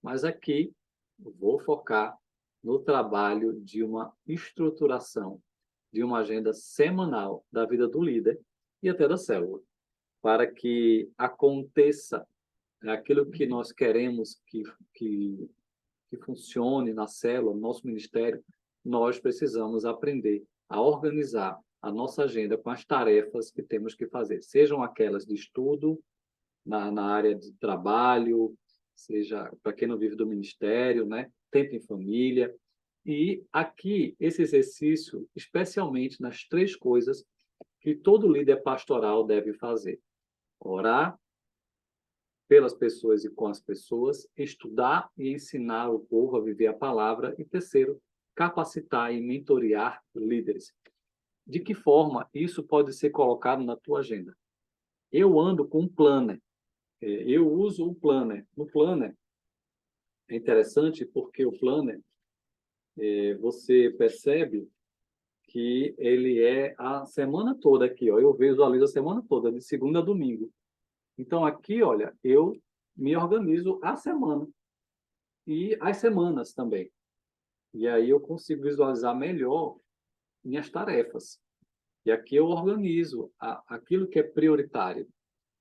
mas aqui vou focar no trabalho de uma estruturação, de uma agenda semanal da vida do líder e até da célula, para que aconteça aquilo que nós queremos que funcione na célula, no nosso ministério. Nós precisamos aprender a organizar a nossa agenda com as tarefas que temos que fazer, sejam aquelas de estudo, na área de trabalho, seja para quem não vive do ministério, né? Tempo em família. E aqui, esse exercício, especialmente nas três coisas que todo líder pastoral deve fazer: orar pelas pessoas e com as pessoas, estudar e ensinar o povo a viver a palavra, e terceiro, capacitar e mentorear líderes. De que forma isso pode ser colocado na tua agenda? Eu ando com um planner. Eu uso o planner. No planner, é interessante porque o planner, você percebe que ele é a semana toda aqui, ó. Eu visualizo a semana toda, de segunda a domingo. Então, aqui, olha, eu me organizo a semana e as semanas também. E aí eu consigo visualizar melhor minhas tarefas. E aqui eu organizo aquilo que é prioritário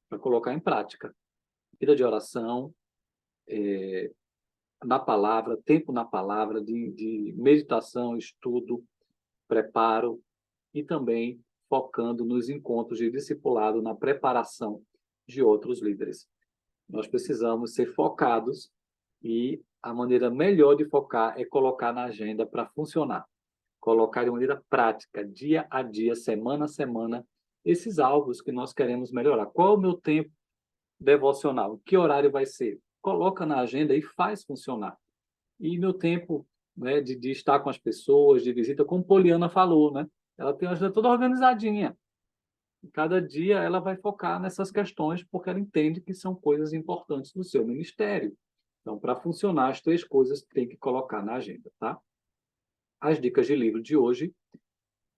para colocar em prática. Vida de oração, na palavra, tempo na palavra, de meditação, estudo, preparo e também focando nos encontros de discipulado, na preparação de outros líderes. Nós precisamos ser focados e a maneira melhor de focar é colocar na agenda para funcionar. Colocar de maneira prática, dia a dia, semana a semana, esses alvos que nós queremos melhorar. Qual é o meu tempo devocional? Que horário vai ser? Coloca na agenda e faz funcionar. E meu tempo, né, de estar com as pessoas, de visita, como Poliana falou, né? Ela tem uma agenda toda organizadinha. Cada dia ela vai focar nessas questões porque ela entende que são coisas importantes do seu ministério. Então, para funcionar, as três coisas tem que colocar na agenda, tá? As dicas de livro de hoje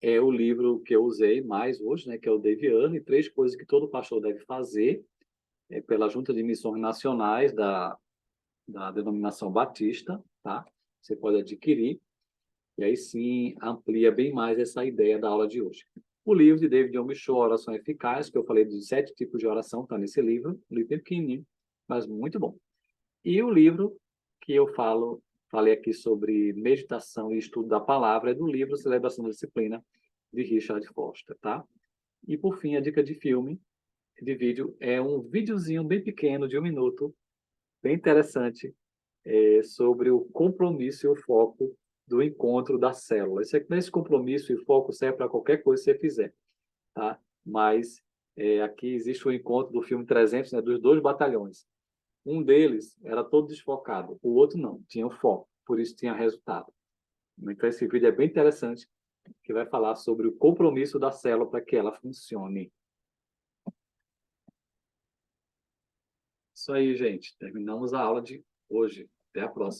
é o livro que eu usei mais hoje, né, que é o Deviano, e três coisas que todo pastor deve fazer, pela Junta de Missões Nacionais da denominação batista, tá? Você pode adquirir, e aí sim amplia bem mais essa ideia da aula de hoje. O livro de David Omichou, Oração Eficaz, que eu falei dos 7 tipos de oração, está nesse livro, um livro pequenininho, mas muito bom. E o livro que eu falei aqui sobre meditação e estudo da palavra, é do livro Celebração da Disciplina, de Richard Foster, tá? E, por fim, a dica de filme, de vídeo, é um videozinho bem pequeno, de 1 minuto, bem interessante, sobre o compromisso e o foco do encontro da célula. Esse compromisso e foco serve para qualquer coisa que você fizer, tá? Mas aqui existe o encontro do filme 300, né, dos 2 batalhões. Um deles era todo desfocado, o outro não, tinha o foco, por isso tinha resultado. Então esse vídeo é bem interessante que vai falar sobre o compromisso da célula para que ela funcione. Isso aí, gente. Terminamos a aula de hoje. Até a próxima.